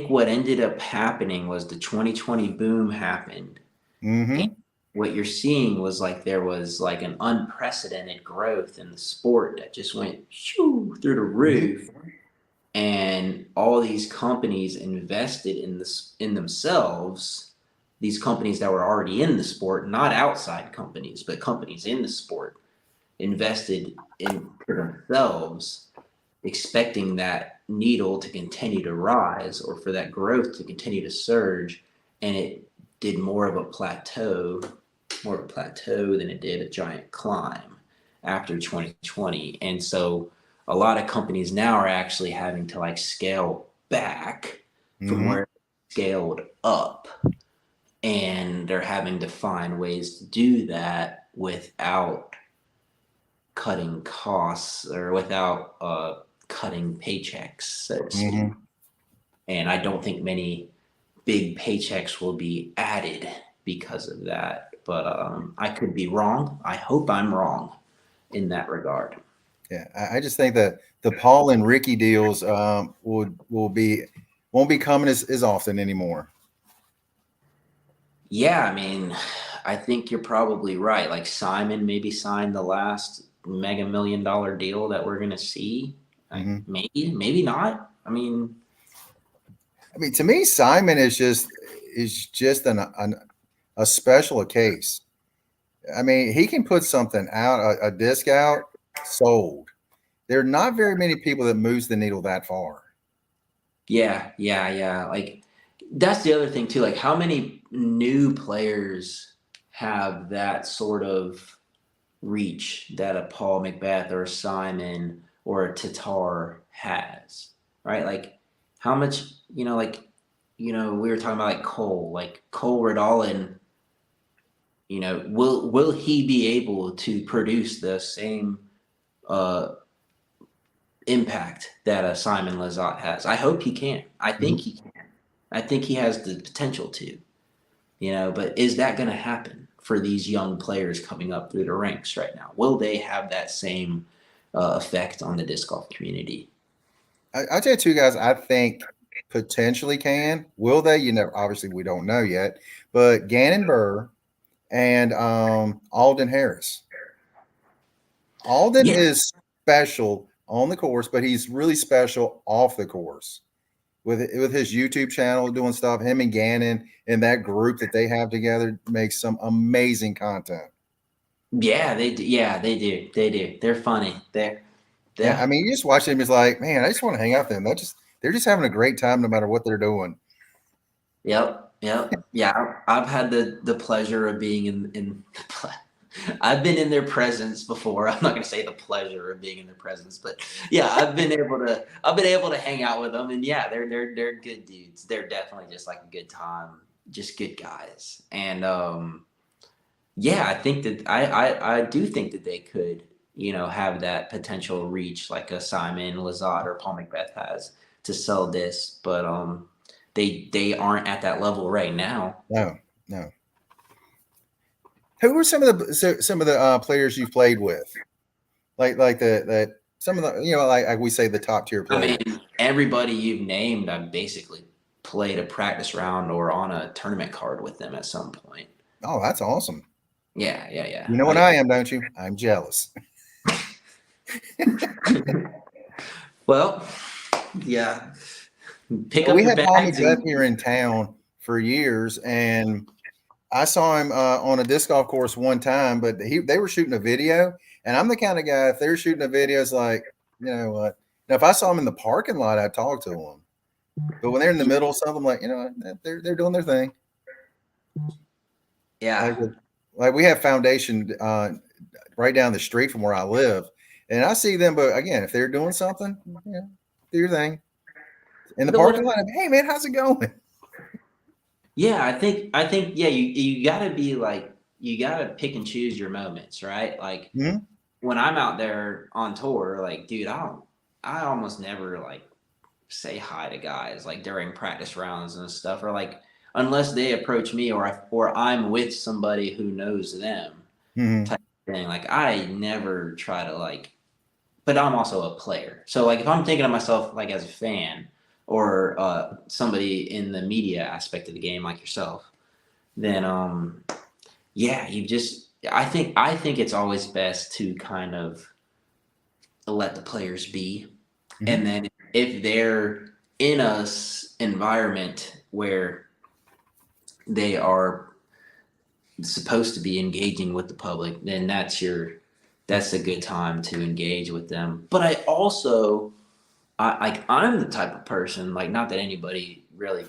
what ended up happening was the 2020 boom happened. And Mhm. what you're seeing was like there was like an unprecedented growth in the sport that just went shoo through the Mhm. roof. And all these companies invested in themselves, these companies that were already in the sport, not outside companies, but companies in the sport, invested in themselves, expecting that needle to continue to rise or for that growth to continue to surge, and it did more of a plateau than it did a giant climb after 2020. And so a lot of companies now are actually having to like scale back from Mhm. where it scaled up, and they're having to find ways to do that without cutting costs or without cutting paychecks, so to speak. Mhm. And I don't think many big paychecks will be added because of that. But I could be wrong. I hope I'm wrong in that regard. Yeah, I just think that the Paul and Ricky deals will be won't be coming as often anymore. Yeah, I mean, I think you're probably right. Like Simon maybe signed the last mega $1 million deal that we're gonna see. Like Mhm. maybe not. I mean, I mean, to me, Simon is just a special case. I mean, he can put something out, a disc out, sold. There are not very many people that moves the needle that far. yeah. Like that's the other thing too. Like how many new players have that sort of reach that a Paul McBeth or a Simon or a Tatar has, right? Like how much, we were talking about like Cole Redallen, will he be able to produce the same uh, impact that a Simon Lizotte has? I hope he can. I think Mhm. he can. I think he has the potential to, but is that going to happen for these young players coming up through the ranks right now? Will they have that same effect on the disc golf community? I'll tell you two guys I think potentially can. Will they? Obviously we don't know yet. But Gannon Burr and Alden Harris. Alden Yeah, is special on the course, but he's really special off the course with his YouTube channel doing stuff. Him and Gannon and that group that they have together makes some amazing content. Yeah, they do. Yeah, they do. They do. They're funny. Yeah, Yeah. I mean, you just watch them. It's like, man, I just want to hang out with them. They're just having a great time no matter what they're doing. Yep. Yep. Yeah. I've had the pleasure of being in I've been in their presence before. I'm not gonna say the pleasure of being in their presence, but yeah, I've been able to hang out with them, and yeah, they're good dudes. They're definitely just like a good time, just good guys. And yeah, I think that I do think that they could, have that potential reach like a Simon Lizotte or Paul Macbeth has to sell this, but they aren't at that level right now. No, no. Who were some of the players you've played with? Like the some of the like we say the top tier I players. mean, everybody you've named, I've basically played a practice round or on a tournament card with them at some point. Oh, that's awesome. Yeah, yeah, You yeah. know what I am, don't you? I'm jealous. Well, yeah. Pick up We your had Paul bags Macbeth and here in town for years, and I saw him on a disc golf course one time. But they were shooting a video, and I'm the kind of guy, if they're shooting a video, it's like, you know what? Now, if I saw him in the parking lot, I'd talk to him. But when they're in the middle of something, like, they're doing their thing. Like yeah. like we have Foundation right down the street from where I live, and I see them. But again, if they're doing something, do your thing in the No, parking lot. Hey man, how's it going? yeah, I think yeah, you gotta be like you gotta pick and choose your moments, right? Like Hmm. when I'm out there on tour, like dude, I almost never like say hi to guys like during practice rounds and stuff, or like unless they approach me or I'm with somebody who knows them Hmm. type of thing. Like I never try to like, but I'm also a player. So like if I'm thinking of myself like as a fan or somebody in the media aspect of the game like yourself, then yeah, I think it's always best to kind of let the players be, Hmm. and then if they're in a environment where they are supposed to be engaging with the public, then that's a good time to engage with them. But I also I'm the type of person, like, not that anybody really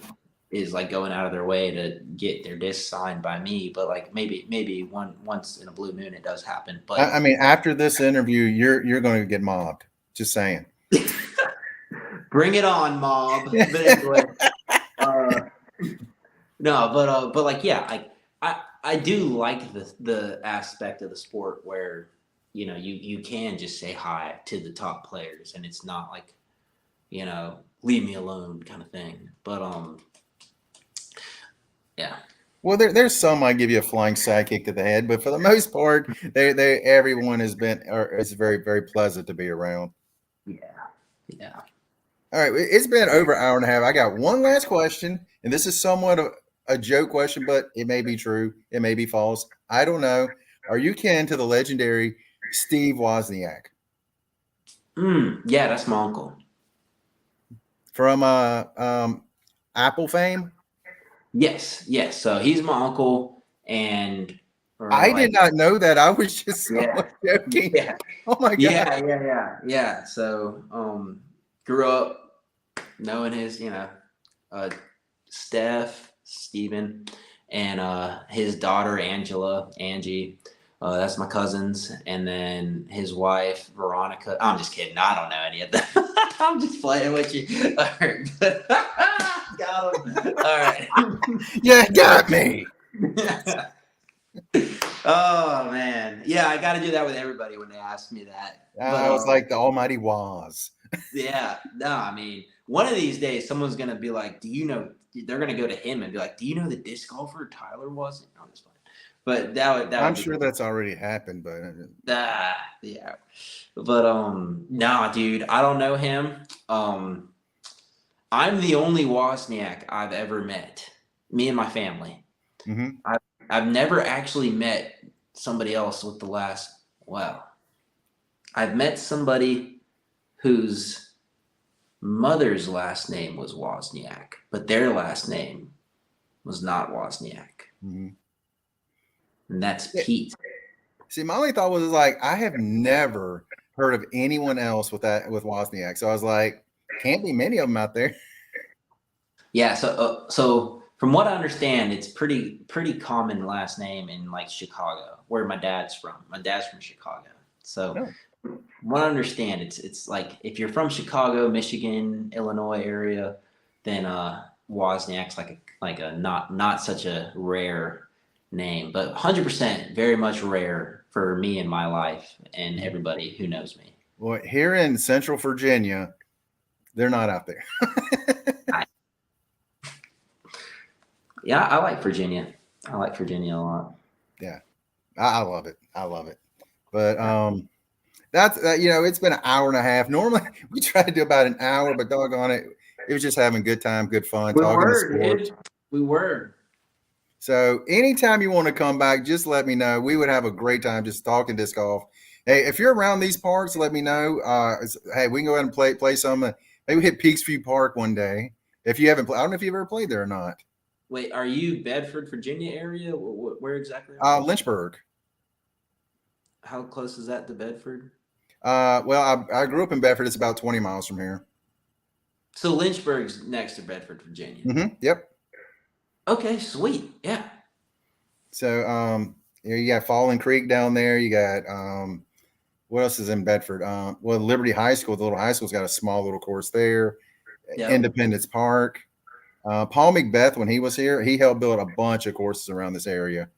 is like going out of their way to get their disc signed by me, but like maybe once in a blue moon it does happen. But I mean, after this interview, you're going to get mobbed. Just saying. bring it on, mob. But anyway, uh, no, but like yeah, I do like the aspect of the sport where you can just say hi to the top players, and it's not like leave me alone kind of thing. But yeah. Well, there's some I give you a flying sidekick to the head, but for the most part, they everyone has been or it's very very pleasant to be around. Yeah, yeah. All right, it's been over an hour and a half. I got one last question, and this is somewhat a joke question, but it may be true, it may be false. I don't know. Are you kin to the legendary Steve Wozniak Yeah, that's my uncle. from Apple fame? Yes, yes. So he's my uncle, and or I did like not know that. I was just yeah, somewhat joking. yeah, Oh my god! yeah. So grew up knowing his uh Steph, Steven, and his daughter Angela, Angie. That's my cousins, and then his wife Veronica. I'm just kidding. I don't know any of them. I'm just playing with you. All right. Got him. All right. Yeah, got me. Oh man, yeah. I got to do that with everybody when they ask me that. But I was like the Almighty Woz. yeah, no. I mean, one of these days, someone's gonna be like, "Do you know?" They're gonna go to him and be like, "Do you know the disc golfer Tyler was?" No, I'm just playing. But that would I'm be sure that's already happened, but yeah. But no, dude, I don't know him. I'm the only Wozniak I've ever met. Me and my family. mm-hmm. I've never actually met somebody else with the last. Wow. I've met somebody who's mother's last name was Wozniak, but their last name was not Wozniak. Mm-hmm. And that's Pete. See, my only thought was like, I have never heard of anyone else with Wozniak. So I was like, can't be many of them out there. Yeah, so from what I understand, it's pretty common last name in like Chicago, where my dad's from. My dad's from Chicago. So No. from what I understand, it's like if you're from Chicago, Michigan, Illinois area, then Wozniak's like a not such a rare name, but 100% very much rare for me in my life and everybody who knows me. Well, here in Central Virginia, they're not out there. Yeah, I like Virginia. I like Virginia a lot. Yeah, I love it. I love it. But that's it's been an hour and a half. Normally we try to do about an hour, but doggone it, it was just having good time, good fun, We talking to were, sports. dude. We were. So anytime you want to come back, just let me know. We would have a great time just talking disc golf. Hey, if you're around these parks, let me know. Hey, we can go ahead and play some. Maybe hit Peaksview Park one day. If you haven't played, I don't know if you've ever played there or not. Wait, are you Bedford, Virginia area? Where exactly? Lynchburg. How close is that to Bedford? Well, I grew up in Bedford. It's about 20 miles from here. So Lynchburg's next to Bedford, Virginia. Mm-hmm. Yep. Okay, sweet. Yeah. So you got Fallen Creek down there. You got what else is in Bedford? Well, Liberty High School, the little high school's got a small little course there. Yep. Independence Park. Paul McBeth, when he was here, he helped build a bunch of courses around this area.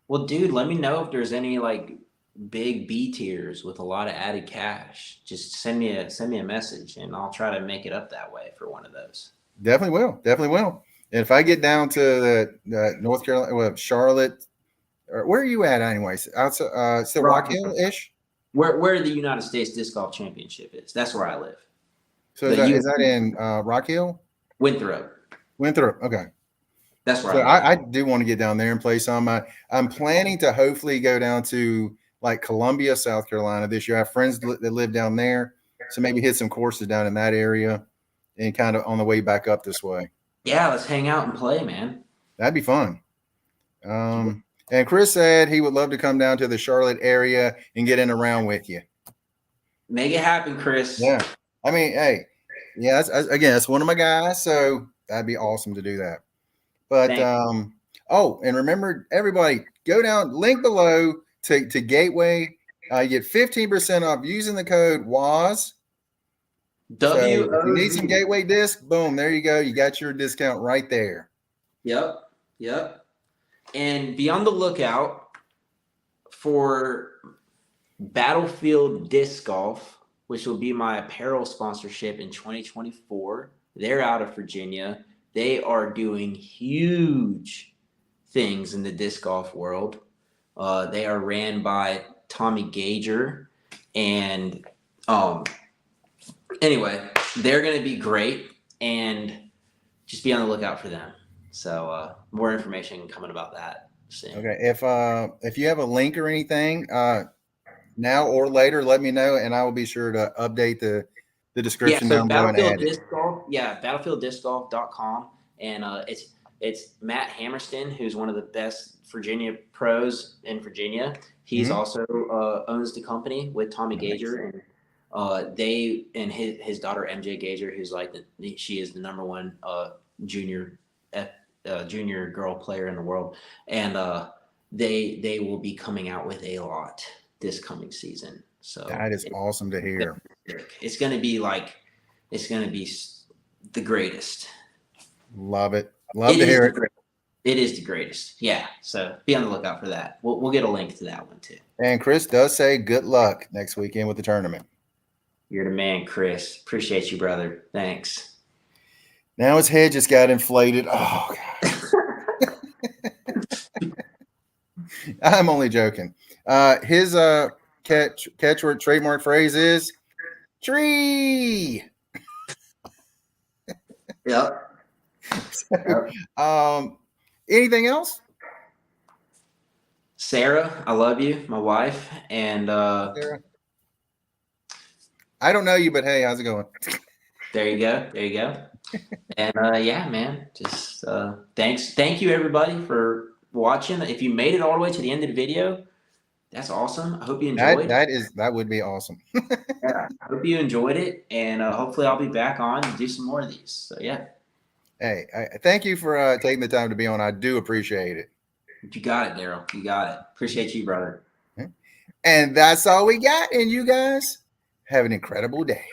Well, dude, let me know if there's any like big B tiers with a lot of added cash. Just send me a message, and I'll try to make it up that way for one of those. Definitely will. Definitely will. And if I get down to the North Carolina, well, Charlotte, or where are you at, anyways? Outside, still Rock Hill ish. Where the United States Disc Golf Championship is. That's where I live. So is that in Rock Hill? Winthrop. Winthrop. Okay. That's where So I I do want to get down there and play some. I'm planning to hopefully go down to like Columbia, South Carolina this year. I have friends that live down there, so maybe hit some courses down in that area and kind of on the way back up this way. Yeah, let's hang out and play, man. That'd be fun. And Chris said he would love to come down to the Charlotte area and get in around with you. Make it happen, Chris. Yeah. I mean, hey, yeah, that's one of my guys, so that'd be awesome to do that. But and remember, everybody, go down, link below to Gateway. You get 15% off using the code WOZ. So if you need some Gateway disc, boom, there you go. You got your discount right there. Yep. And be on the lookout for Battlefield Disc Golf, which will be my apparel sponsorship in 2024. They're out of Virginia. They are doing huge things in the disc golf world. They are ran by Tommy Gager. And anyway, they're going to be great. And just be on the lookout for them. So more information coming about that soon. Okay. If you have a link or anything, now or later, let me know, and I will be sure to update the description down below and add it. BattlefieldDiscGolf.com, and it's Matt Hammerston, who's one of the best Virginia pros in Virginia. He's also owns the company with Tommy Gager, and they and his daughter MJ Gager, who's like she is the number one junior girl player in the world, and they will be coming out with a lot this coming season. So that is awesome to hear. It's going to be the greatest. Love it. Love to hear it. It is the greatest. Yeah. So be on the lookout for that. We'll get a link to that one too. And Chris does say good luck next weekend with the tournament. You're the man, Chris. Appreciate you, brother. Thanks. Now his head just got inflated. Oh, God. I'm only joking. His catchword trademark phrase is tree. Yep. So, anything else? Sarah, I love you, my wife, and Sarah? I don't know you, but hey, how's it going? There you go. There you go. And yeah, man, just thank you everybody for watching. If you made it all the way to the end of the video, that's awesome. I hope you enjoyed. That would be awesome. Yeah, I hope you enjoyed it, and hopefully I'll be back on to do some more of these. So yeah, Hey, thank you for taking the time to be on. I do appreciate it. you got it, Daryl. You got it. Appreciate you, brother. And that's all we got. And you guys have an incredible day.